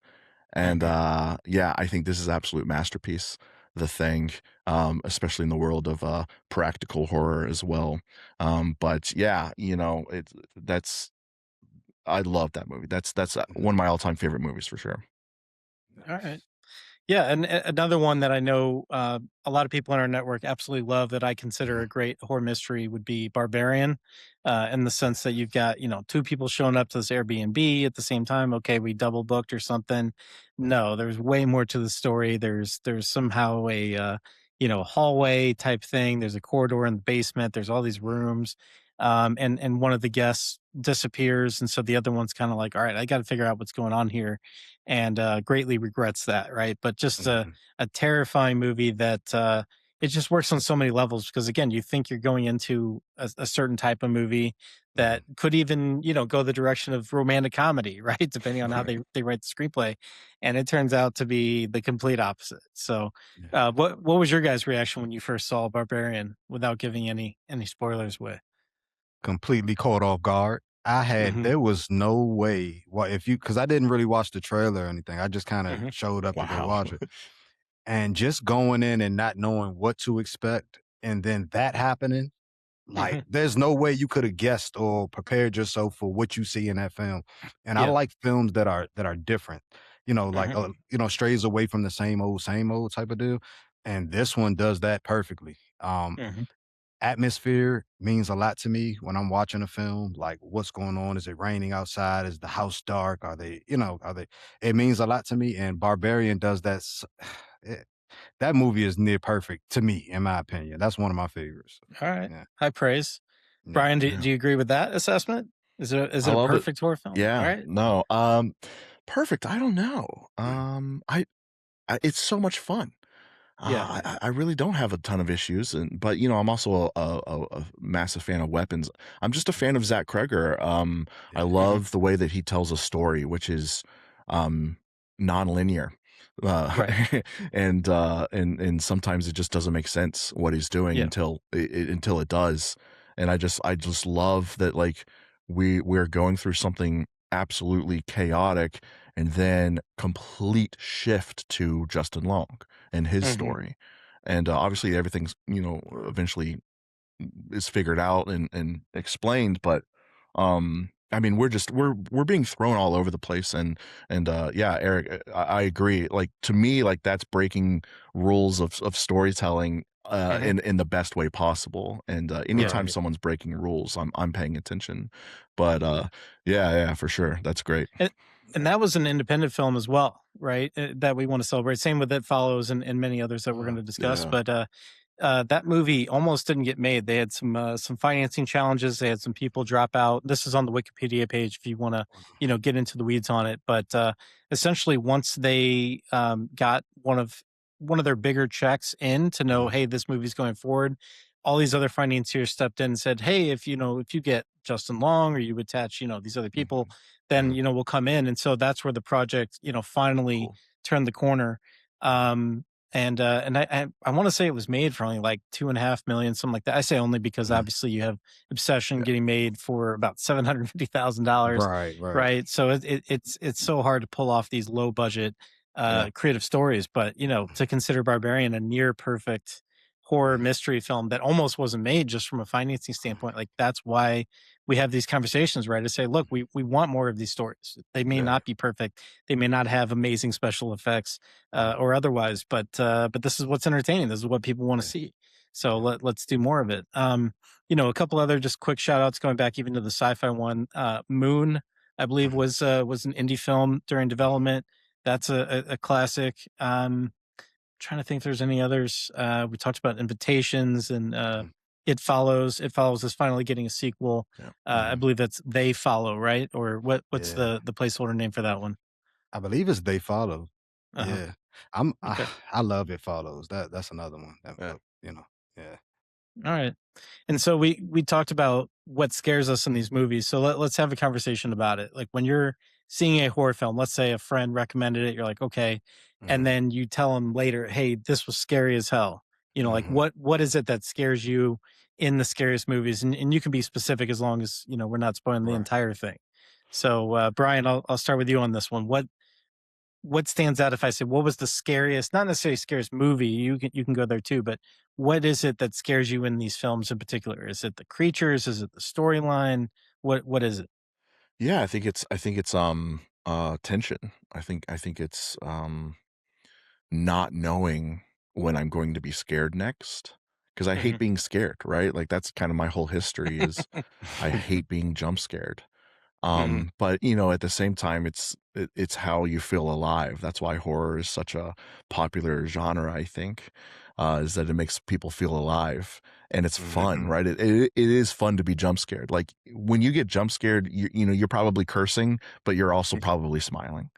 And Hmm. yeah, I think this is absolute masterpiece, The Thing, especially in the world of practical horror as well. But yeah, that's I love that movie. That's one Mhm. of my all-time favorite movies for sure. All Nice. right. Yeah, and another one that I know a lot of people in our network absolutely love that I consider Mhm. a great horror mystery would be Barbarian, in the sense that you've got two people showing up to this Airbnb at the same time. Okay, we double booked or something. No, there's way more to the story. There's somehow a hallway type thing. There's a corridor in the basement. There's all these rooms, and one of the guests disappears, and so the other one's kind of like, all right, I got to figure out what's going on here and greatly regrets that, right? But just Mhm. a terrifying movie that it just works on so many levels because again, you think you're going into a certain type of movie that Mhm. could even go the direction of romantic comedy, right? Depending on how Right. they write the screenplay, and it turns out to be the complete opposite. So, Yeah. what was your guys' reaction when you first saw Barbarian, without giving any spoilers away? Completely caught off guard. Hmm. There was no way. Well, if you, because I didn't really watch the trailer or anything. I just kind of Hmm. showed up to go Wow. watch it. And just going in and not knowing what to expect, and then that happening, like, Hmm. there's no way you could have guessed or prepared yourself for what you see in that film. And I Yeah. like films that are different, like, Hmm. strays away from the same old type of deal. And this one does that perfectly. Hmm. Atmosphere means a lot to me when I'm watching a film. Like, what's going on? Is it raining outside? Is the house dark? Are they, it means a lot to me. And Barbarian does that. That movie is near perfect to me, in my opinion. That's one of my favorites. All right. Yeah. High praise. Yeah. Brian, do Yeah. you agree with that assessment? Is I it a love it. perfect horror film? All Yeah. right. No. Perfect. I don't know. It's so much fun. Yeah. I really don't have a ton of issues, but I'm also a massive fan of weapons. I'm just a fan of Zach Kreger. I Yeah. Hmm. love the way that he tells a story, which is um, non-linear, uh, Right. and sometimes it just doesn't make sense what he's doing Yeah. until it does. And I just love that, like, we're going through something absolutely chaotic and then complete shift to Justin Long and his Hmm. story. And obviously everything's, eventually is figured out and explained, but I mean, we're being thrown all over the place. And yeah, Eric, I agree. Like, to me, like, that's breaking rules of storytelling Hmm. in the best way possible. And Yeah. anytime Right. someone's breaking rules, I'm paying attention. But yeah, for sure, that's great. And, and that was an independent film as well, right? That we want to celebrate. Same with It Follows and many others that we're going to discuss. Yeah. But that movie almost didn't get made. They had some financing challenges. They had some people drop out. This is on the Wikipedia page if you want to, get into the weeds on it. But essentially, once they got one of their bigger checks in to know, Mhm. hey, this movie's going forward, all these other financiers stepped in and said, hey, if you get Justin Long or you attach, these other people, Mhm. then Mhm. we'll come in. And so that's where the project, finally Cool. turned the corner. And I want to say it was made for only like 2.5 million, something like that. I say only because Mhm. obviously you have Obsession Yeah. getting made for about $750,000, Right. Right. right? So it's so hard to pull off these low budget Yeah. creative stories. But to consider Barbarian a near perfect horror Mhm. mystery film that almost wasn't made just from a financing standpoint, like that's why we have these conversations, right? To say, look, we want more of these stories. They may Yeah. not be perfect, they may not have amazing special effects Mhm. or otherwise, but this is what's entertaining. This is what people want to Yeah. see. So let's do more of it. A couple other just quick shout outs going back even to the sci-fi one. Moon, I believe, Mhm, was an indie film during mhm, development. That's a classic. Trying to think if there's any others. We talked about Invitations and mhm, It Follows. It Follows is finally getting a sequel. Yeah. I mhm. believe that's They Follow, right? Or what's Yeah, the placeholder name for that one? I believe it's They Follow. Uh-huh. Yeah, I'm I, Okay. I love It Follows. That's another one. Yeah. Yeah. All right. And so we talked about what scares us in these movies. So let's have a conversation about it. Like when you're seeing a horror film, let's say a friend recommended it, you're like, okay, and Mhm, then you tell them later, hey, this was scary as hell. Like mhm, what is it that scares you in the scariest movies? And you can be specific as long as we're not spoiling the right. entire thing. So Brian, I'll start with you on this one. What stands out if I say what was the scariest, not necessarily scariest movie, you can go there too, but what is it that scares you in these films in particular? Is it the creatures? Is it the storyline? What is it? Yeah, I think it's tension. I think it's not knowing when I'm going to be scared next, because I hate Mhm, being scared, right? Like that's kind of my whole history is I hate being jump scared. mhm, But at the same time, it's how you feel alive. That's why horror is such a popular genre, I think, is that it makes people feel alive and it's fun, Mhm, right? It is fun to be jump scared. Like when you get jump scared, you're probably cursing, but you're also probably smiling.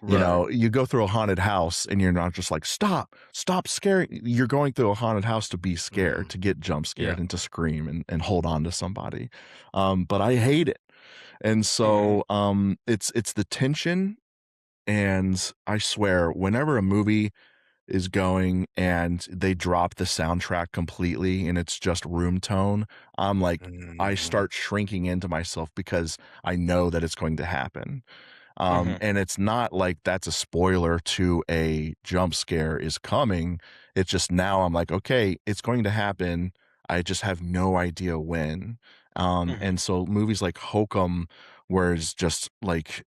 right. You go through a haunted house and you're not just like, stop scaring. You're going through a haunted house to be scared, Mhm, to get jump scared yeah, and to scream and hold on to somebody. But I hate it. And mhm, so it's the tension. And I swear, whenever a movie is going and they drop the soundtrack completely and it's just room tone, I'm like, I mhm, start shrinking into myself because I know that it's going to happen. mhm, And it's not like that's a spoiler to a jump scare is coming. It's just now I'm like, okay, it's going to happen. I just have no idea when. mhm, And so movies like Hokum, where it's just like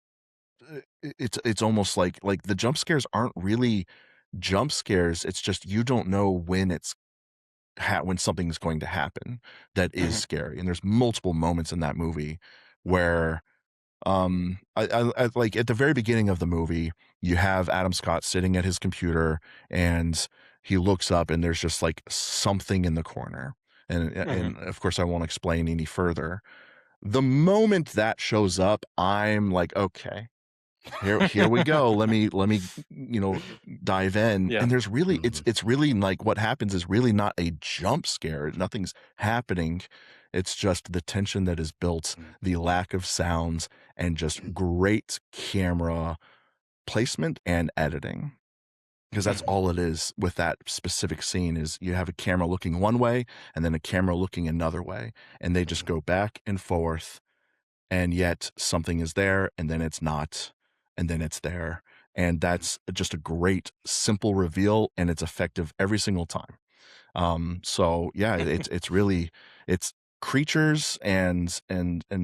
it's almost like the jump scares aren't really jump scares. It's just you don't know when when something's going to happen that is mhm, scary. And there's multiple moments in that movie where I like at the very beginning of the movie, you have Adam Scott sitting at his computer and he looks up and there's just like something in the corner. mhm, And of course I won't explain any further. The moment that shows up, I'm like, okay, here we go. Let me dive in. yeah, And there's really it's mhm, it's really like what happens is really not a jump scare. Nothing's happening. It's just the tension that is built, mhm, the lack of sounds, and just great camera placement and editing. Because that's mhm, all it is with that specific scene is you have a camera looking one way and then a camera looking another way. And they just mhm, go back and forth and yet something is there and then it's not and then it's there, and that's just a great simple reveal and it's effective every single time. So yeah, it's really it's creatures and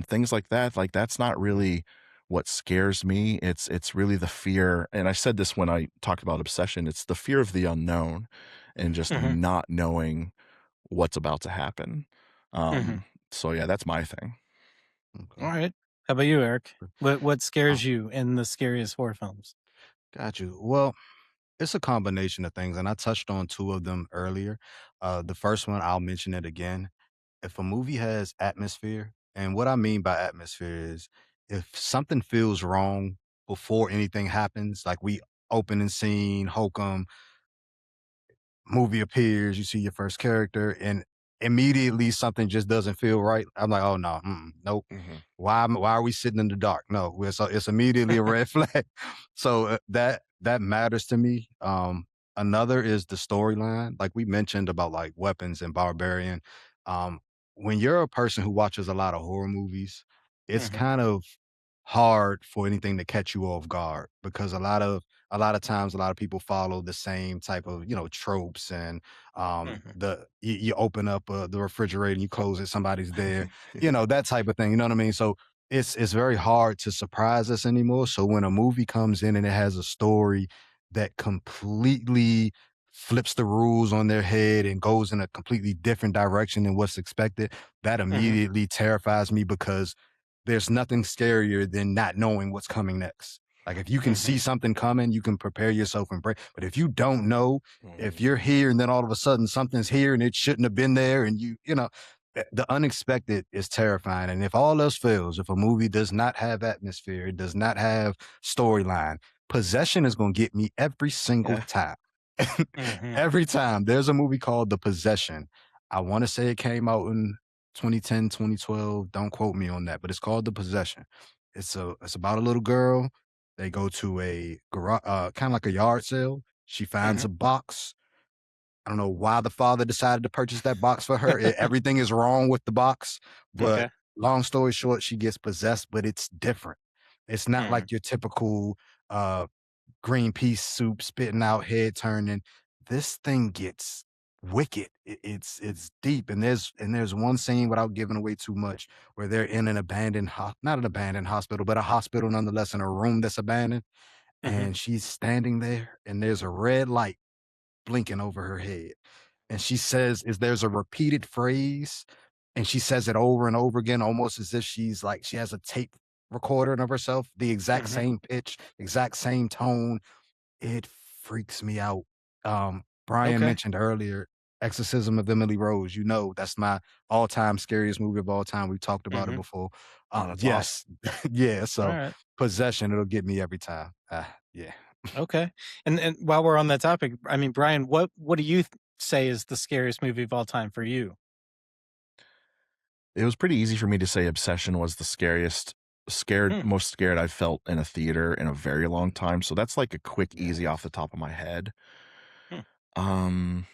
things like that. Like that's not really what scares me. It's really the fear, and I said this when I talked about obsession. It's the fear of the unknown and just mhm, not knowing what's about to happen. mhm. So yeah, that's my thing. All okay. right. How about you, Eric? What Oh, scares you in the scariest horror films? got you. Well, it's a combination of things, and I touched on two of them earlier. The first one, I'll mention it again. If a movie has atmosphere, and what I mean by atmosphere is if something feels wrong before anything happens, like we opening scene, Hokum, movie appears, you see your first character, and immediately something just doesn't feel right. I'm like, oh no, nope. Mhm. Why are we sitting in the dark? No, it's immediately a red flag. So that matters to me. Another is the storyline, like we mentioned about like weapons and barbarian. Um, when you're a person who watches a lot of horror movies, it's Mhm, kind of hard for anything to catch you off guard because a lot of times a lot of people follow the same type of tropes and mhm, you open up the refrigerator and you close it, somebody's there, that type of thing, you know what I mean? So it's very hard to surprise us anymore. So when a movie comes in and it has a story that completely flips the rules on their head and goes in a completely different direction than what's expected, that Mhm. immediately terrifies me because there's nothing scarier than not knowing what's coming next. Like if you can Mhm. see something coming, you can prepare yourself and break. But if you don't know, if Mhm. you're here and then all of a sudden something's here and it shouldn't have been there, and you know, the unexpected is terrifying. And if all else fails, if a movie does not have atmosphere, it does not have storyline, Possession is going to get me every single Yeah. time. Mhm. Every time. There's a movie called The Possession. I want to say it came out in 2010, 2012. Don't quote me on that, but it's called The Possession. It's about a little girl. They go to a garage, kind of like a yard sale. She finds Mhm. a box. I don't know why the father decided to purchase that box for her. Everything is wrong with the box, but Okay. long story short, she gets possessed, but it's different. It's not Mhm. like your typical uh green pea soup spitting out, head turning. This thing gets wicked. It's deep, and there's one scene without giving away too much where they're in an abandoned not an abandoned hospital, but a hospital nonetheless, in a room that's abandoned, Mhm. and she's standing there, and there's a red light blinking over her head, and she says, "Is there's a repeated phrase." And she says it over and over again, almost as if she's like she has a tape recording of herself, the exact Mhm. same pitch, exact same tone. It freaks me out. Brian Okay. mentioned earlier Exorcism of Emily Rose. You know, that's my all-time scariest movie of all time. We talked about it Mhm. before. Oh, that's awesome. Yes. Yeah, All so right. Possession, it'll get me every time. Yeah. Okay. And while we're on that topic, I mean, Brian, what do you say is the scariest movie of all time for you? It was pretty easy for me to say Obsession was the Hmm. most scared I've felt in a theater in a very long time. So that's like a quick, easy off Yes. the top of my head. Hmm. Um,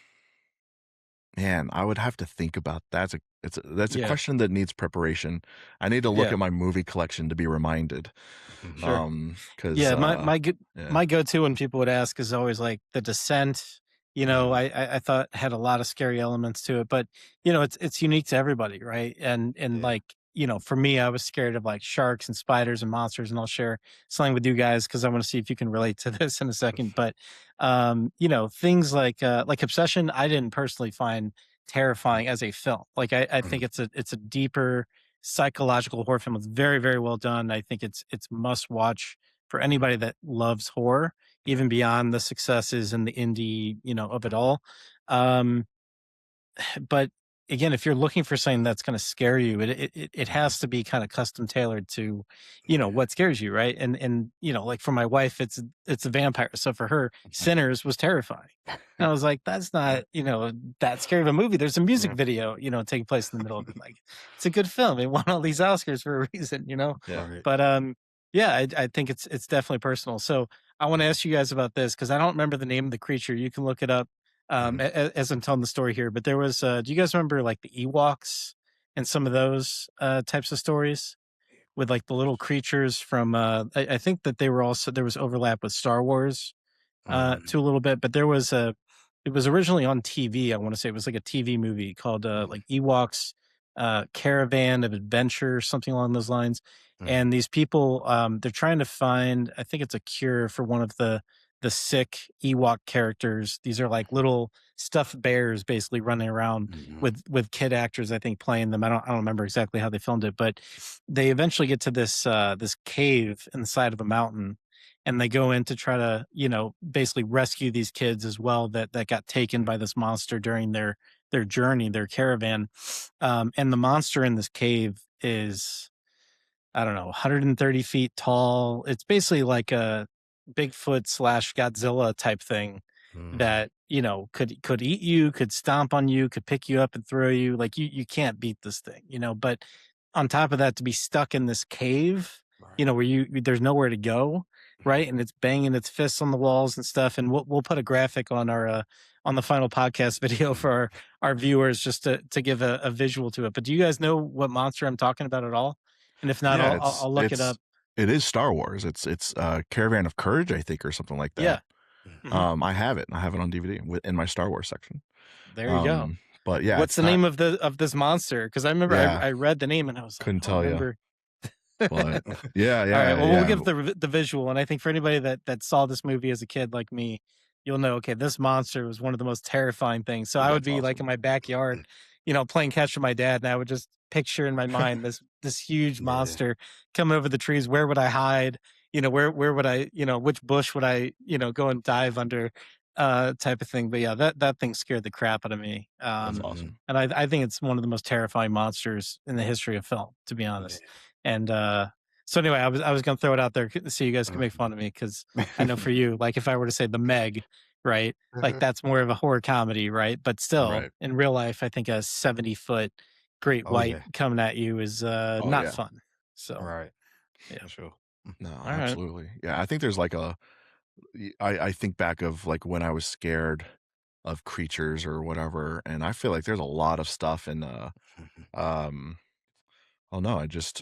Man, I would have to think about that's a Yeah. question that needs preparation. I need to look Yeah. at my movie collection to be reminded. Mhm. Sure. 'Cause Yeah, yeah. my go-to when people would ask is always like The Descent. You know, Mhm. I thought had a lot of scary elements to it, but it's unique to everybody, right? And Yeah. like, for me, I was scared of like sharks and spiders and monsters, and I'll share something with you guys because I want to see if you can relate to this in a second. But things like Obsession, I didn't personally find terrifying as a film. Like I think Mhm. it's a deeper psychological horror film. It's very, very well done. I think it's must watch for anybody that loves horror, Yeah. even beyond the successes and the indie, of it all. Um, but again, if you're looking for something that's going to scare you, it Mhm. has to be kind of custom tailored to, Yeah. what scares you, right? And like for my wife, it's a vampire. So for her, Sinners was terrifying. And I was like, that's not, that scary of a movie. There's a music Yeah. video, taking place in the middle of it. Like, it's a good film. It won all these Oscars for a reason. Yeah. Right. But yeah, I think it's definitely personal. So I want to ask you guys about this because I don't remember the name of the creature. You can look it up Mhm. as I'm telling the story here. But there was, do you guys remember like the Ewoks and some of those types of stories with like the little creatures from? I think that they were also there was overlap with Star Wars Mhm. to a little bit, but it was originally on TV. I want to say it was like a TV movie called Mhm. like Ewoks Caravan of Adventure, something along those lines. Mhm. And these people, they're trying to find, I think it's a cure for one of the sick Ewok characters. These are like little stuffed bears basically running around Mhm. with kid actors, I think, playing them. I don't remember exactly how they filmed it, but they eventually get to this cave in the side of a mountain, and they go in to try to basically rescue these kids as well that got taken by this monster during their journey, their caravan. And the monster in this cave is, I don't know, 130 feet tall. It's basically like a Bigfoot slash Godzilla type thing Mhm. that, could eat you, could stomp on you, could pick you up and throw you. Like you can't beat this thing. But on top of that, to be stuck in this cave, Right. where there's nowhere to go, Mhm. right? And it's banging its fists on the walls and stuff. And we'll put a graphic on the final podcast video for Mhm. our viewers just to give a visual to it. But do you guys know what monster I'm talking about at all? And if not, Yeah, I'll look it up. it is Star Wars. It's Caravan of Courage, I think, or something like that. Yeah. Mhm. I have it. I have it on DVD in my Star Wars section. There you go. But yeah, What's it's the not name of this monster? Because I remember yeah, I read the name and I was like, couldn't I don't tell you. remember. But Mhm. yeah, All right. yeah, Well, we'll yeah. give the visual, and I think for anybody that saw this movie as a kid like me, you'll know, okay, this monster was one of the most terrifying things. So I would That's be like awesome. in my backyard, playing catch with my dad, and I would just picture in my mind this huge Yeah. monster coming over the trees. Where would I hide? Where would I, which bush would I, go and dive under, type of thing. But yeah, that thing scared the crap out of me. That's Mhm. awesome. And I think it's one of the most terrifying monsters in the history of film, to be Yeah. honest. And so anyway, I was gonna throw it out there so you guys can make fun of me because I know for you, like if I were to say the Meg, right? Like that's more of a horror comedy, right? But still, Right. in real life, I think a 70-foot great Oh, white yeah. coming at you is Oh not yeah. fun. So Right. yeah. For sure. No, All right. absolutely. Yeah, I think there's like I think back of like when I was scared of creatures or whatever, and I feel like there's a lot of stuff in um oh no, I just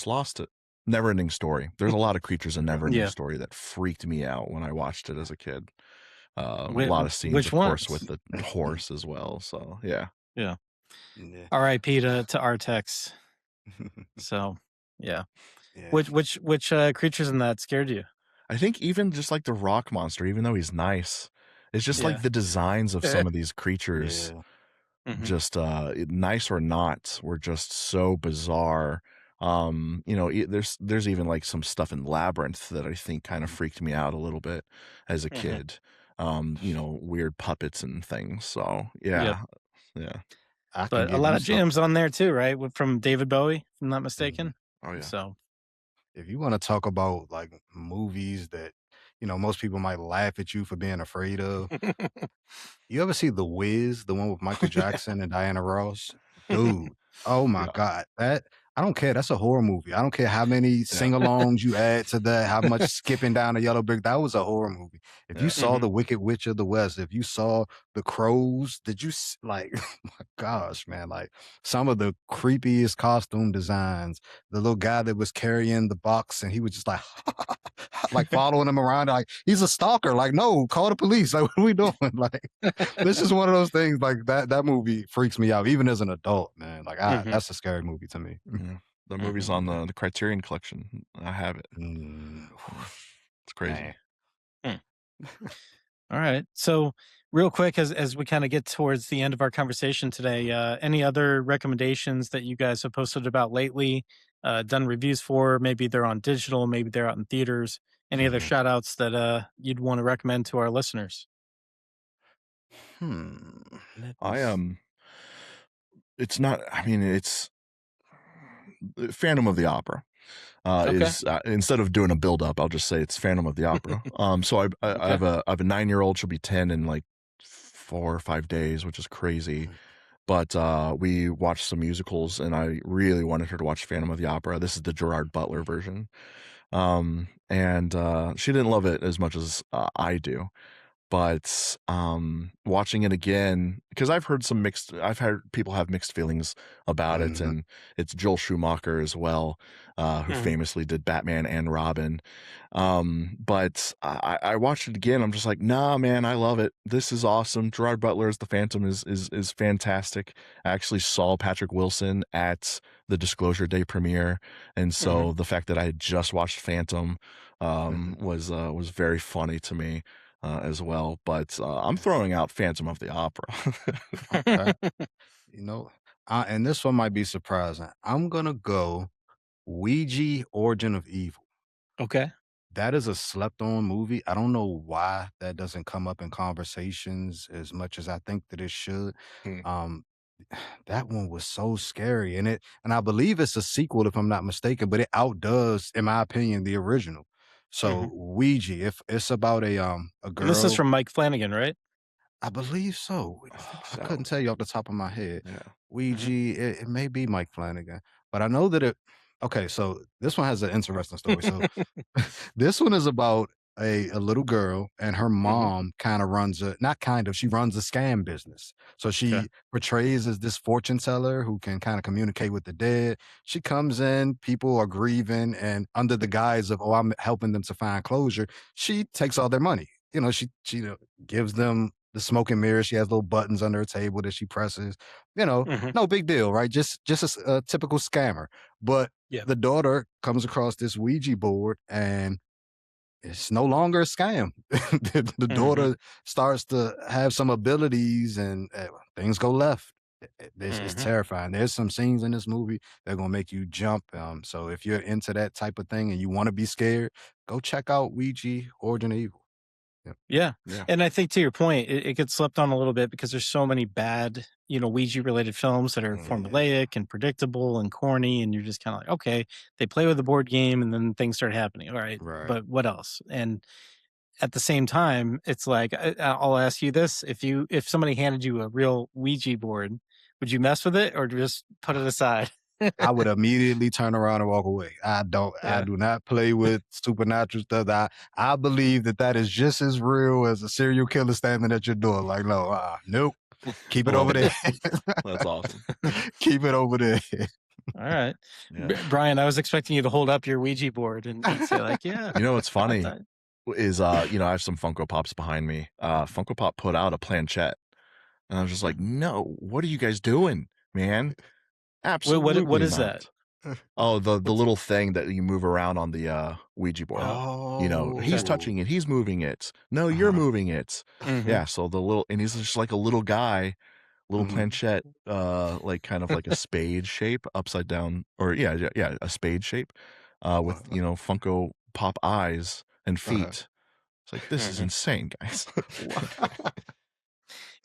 lost it. Neverending Story. There's a lot of creatures in Neverending Yeah. Story that freaked me out when I watched it as a kid. A Which, lot of scenes, which of course, with ones? the horse as well. So yeah. Yeah. Yeah. R.I.P. to Artex. So yeah. Yeah. Which creatures in that scared you? I think even just like the rock monster, even though he's nice, it's just like Yeah. the designs of some of these creatures, Yeah. Hmm. just nice or not, were just so bizarre. There's even like some stuff in Labyrinth that I think kind of freaked me out a little bit as a Hmm. kid. Weird puppets and things. So Yep. yeah, yeah. I can But a give lot you of some. jams on there too, right? From David Bowie, if I'm not Mhm. mistaken. Oh yeah. So If you want to talk about like movies that, most people might laugh at you for being afraid of, you ever see The Wiz, the one with Michael Yeah. Jackson and Diana Ross? Dude, oh my Yeah. God. I don't care. That's a horror movie. I don't care how many Yeah. sing-alongs you add to that, how much skipping down the yellow brick. That was a horror movie. If you Yeah. saw Mhm. The Wicked Witch of the West, if you saw The Crows, did you like, oh my gosh, man, like some of the creepiest costume designs, the little guy that was carrying the box and he was just like, like following him around, like he's a stalker. Like, no, call the police. Like, what are we doing? Like, this is one of those things like that movie freaks me out even as an adult, man. Like Mhm. that's a scary movie to me. Yeah. The movie's Mhm. on the Criterion Collection. I have it. Mm, Yeah. It's crazy. man. Hmm. All right. So, real quick, as we kind of get towards the end of our conversation today, any other recommendations that you guys have posted about lately, done reviews for? Maybe they're on digital, maybe they're out in theaters. Any other Mhm. shout outs that you'd want to recommend to our listeners? Hmm. Let me I see. it's not I mean, it's Phantom of the Opera. Okay. Is Instead of doing a build up, I'll just say it's Phantom of the Opera. So I Okay. have a 9 year old. She'll be 10 in like 4 or 5 days, which is crazy. Mhm. But we watched some musicals, and I really wanted her to watch Phantom of the Opera. This is the Gerard Butler version, and she didn't love it as much as I do. But watching it again, because I've heard people have mixed feelings about it, Mhm. and it's Joel Schumacher as well, who Mhm. famously did Batman and Robin. But I watched it again. I'm just like, nah, man, I love it. This is awesome. Gerard Butler as the Phantom is fantastic. I actually saw Patrick Wilson at the Disclosure Day premiere, and Mhm. so the fact that I had just watched Phantom Mhm. was very funny to me as well. But I'm throwing out Phantom of the Opera. Okay. You know, and this one might be surprising. I'm gonna go Ouija Origin of Evil. Okay. That is a slept on movie. I don't know why that doesn't come up in conversations as much as I think that it should. Hmm. Um, that one was so scary, and I believe it's a sequel if I'm not mistaken, but it outdoes, in my opinion, the original. Mhm. So Ouija, if it's about a And this is girl, from Mike Flanagan, right? I believe so. I think I couldn't so. tell you off the top of my head. Yeah. Ouija, Mhm. it may be Mike Flanagan, but I know that it. Okay, so this one has an interesting story. So this one is about a little girl and her Mhm. mom kind of runs a not kind of she runs a scam business. So Okay. she portrays as this fortune teller who can kind of communicate with the dead. She comes in, people are grieving, and under the guise of I'm helping them to find closure, she takes all their money. She gives them the smoke and mirrors. She has little buttons under her table that she presses. Mhm. No big deal, right? Just a typical scammer. But Yeah. the daughter comes across this Ouija board and it's no longer a scam. The Hmm. daughter starts to have some abilities, and things go left. It's Hmm. terrifying. There's some scenes in this movie that are gonna make you jump. So if you're into that type of thing and you want to be scared, go check out Ouija: Origin of Evil. Yep. Yeah. Yeah. And I think to your point, it gets slept on a little bit because there's so many bad, Ouija related films that are Yeah. formulaic and predictable and corny. And you're just kind of like, okay, they play with the board game and then things start happening. All right. Right. But what else? And at the same time, it's like, I'll ask you this. If somebody handed you a real Ouija board, would you mess with it or just put it aside? I would immediately turn around and walk away. I Yeah. do not play with supernatural stuff. I believe that is just as real as a serial killer standing at your door. Like, no, nope. Keep I it love over it. there. That's awesome. Keep it over there. All right. Yeah. Brian, I was expecting you to hold up your Ouija board and say, like, yeah, You know what's I got funny that. is I have some Funko Pops behind me. Funko Pop put out a planchette, and I was just like, no, what are you guys doing, man? What Absolutely is that? not. Oh, the What's little thing that you move around on the Ouija board. He's okay. touching it, he's moving it. No, you're Uh-huh. moving it. Mhm. Yeah, so the little and he's just like a little guy, little Mhm. planchette, like kind of like a spade shape, upside down, or yeah, a spade shape, with Uh-huh. Funko Pop eyes and Uh-huh. feet. It's like this is Mhm. insane, guys.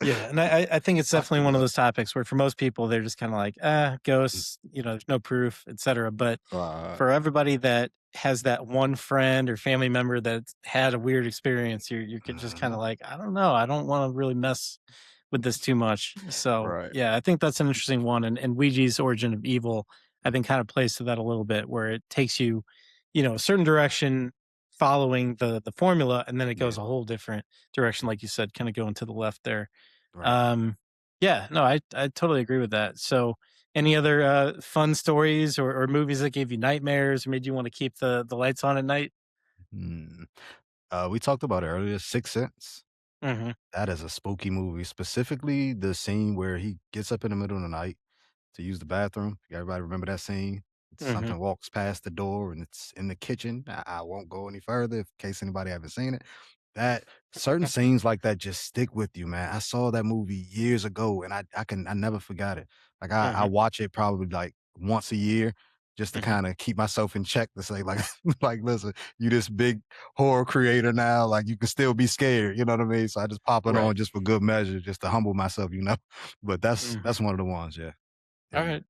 Yeah, and I think it's I see definitely one of that. those topics where for most people, they're just kinda like, "Ah, ghosts, there's no proof, etcetera," but Uh, for everybody that has that one friend or family member that's had a weird experience, you're just kinda mhm. like, "I don't know, I don't wanna really mess with this too much." So, Right. yeah, I think that's an interesting one, and Ouija's Origin of Evil, I think, kinda plays to that a little bit where it takes you, a certain direction following the formula, and then it Yeah. goes a whole different direction, like you said, kinda going to the left there. Right. Um, yeah, no, I totally agree with that. So, any other fun stories or movies that gave you nightmares or made you want to keep the lights on at night? Mm. We talked about it earlier, Sixth Sense. Hmm. That is a spooky movie, specifically the scene where he gets up in the middle of the night to use the bathroom. Everybody remember that scene? Hmm. Something walks past the door and it's in the kitchen. I won't go any further in case anybody haven't seen it. That certain scenes like that just stick with you, man. I saw that movie years ago and I never forgot it. Like I Hmm. watch it probably like once a year just to Hmm. kind of keep myself in check to say like like listen, you this big horror creator now, like you can still be scared, you know what I mean? So I just pop it Right. on just for good measure, just to humble myself. But Hmm. that's one of the ones, yeah. All Yeah. right.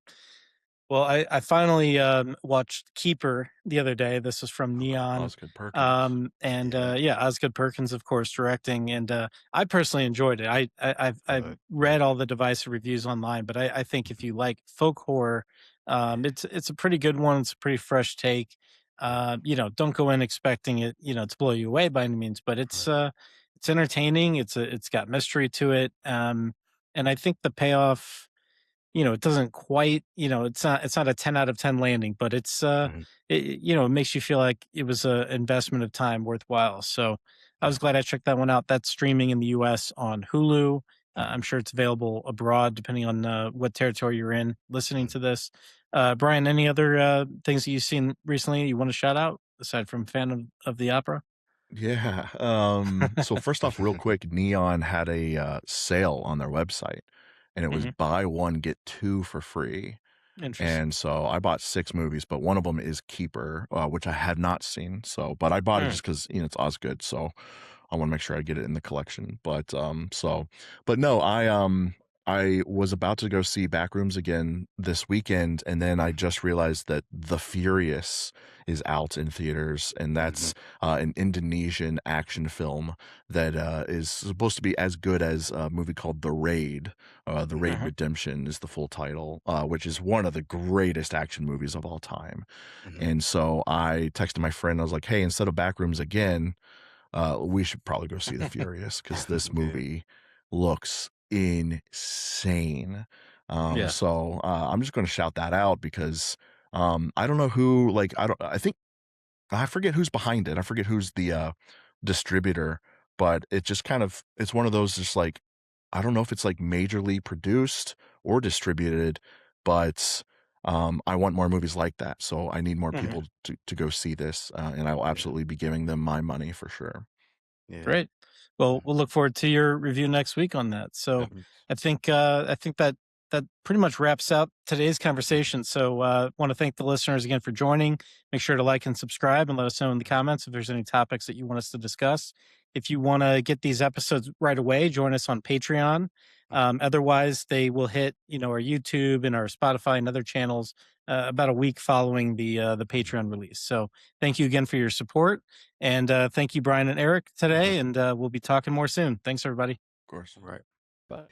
Well, I finally watched Keeper the other day. This is from Neon. Osgood Perkins. And Yeah. yeah, Osgood Perkins, of course, directing. And I personally enjoyed it. I've Good. read all the divisive reviews online, but I think if Mhm. you like folk horror, it's a pretty good one. It's a pretty fresh take. Don't go in expecting it, to blow you away by any means, but Right. it's entertaining. It's got mystery to it. And I think the payoff, it doesn't quite, it's not a 10 out of 10 landing, but Mhm. it makes you feel like it was a investment of time worthwhile. So I Yeah. was glad I checked that one out. That's streaming in the US on Hulu. I'm Mhm. sure it's available abroad depending on what territory you're in listening Mhm. to this. Brian, any other things that you've seen recently you want to shout out aside from fan of the opera? Yeah. So first off, real quick, Neon had a sale on their website, and it was Hmm. buy one get two for free. Interesting. And so I bought 6 movies, but one of them is Keeper, which I had not seen. But I bought it Mm. just because it's Osgood, so I want to make sure I get it in the collection. But no, I was about to go see Backrooms again this weekend, and then I just realized that The Furious is out in theaters, and Mhm. that's an Indonesian action film that is supposed to be as good as a movie called The Raid. The Raid Mhm. Redemption is the full title, which is one of the greatest action movies of all time. Mhm. And so I texted my friend. I was like, "Hey, instead of Backrooms again, we should probably go see The Furious because this Yeah. movie looks insane." Yeah. I'm just going to shout that out because I don't know who. Like, I don't. I think I forget who's behind it. I forget who's the distributor, but it's one of those just like I don't know if it's like majorly produced or distributed, but I want more movies like that. So I need more Mhm. people to go see this, and I will Yeah. absolutely be giving them my money for sure. Yeah. Great. Well, we'll look forward to your review next week on that. So Definitely. I think that that pretty much wraps up today's conversation. So want to thank the listeners again for joining. Make sure to like and subscribe and let us know in the comments if there's any topics that you want us to discuss. If you want to get these episodes right away, join us on Patreon. Otherwise, they will hit our YouTube and our Spotify and other channels about a week following the Patreon release. So thank you again for your support. And thank you, Brian and Eric, today. And we'll be talking more soon. Thanks, everybody. Of course. Right. Bye.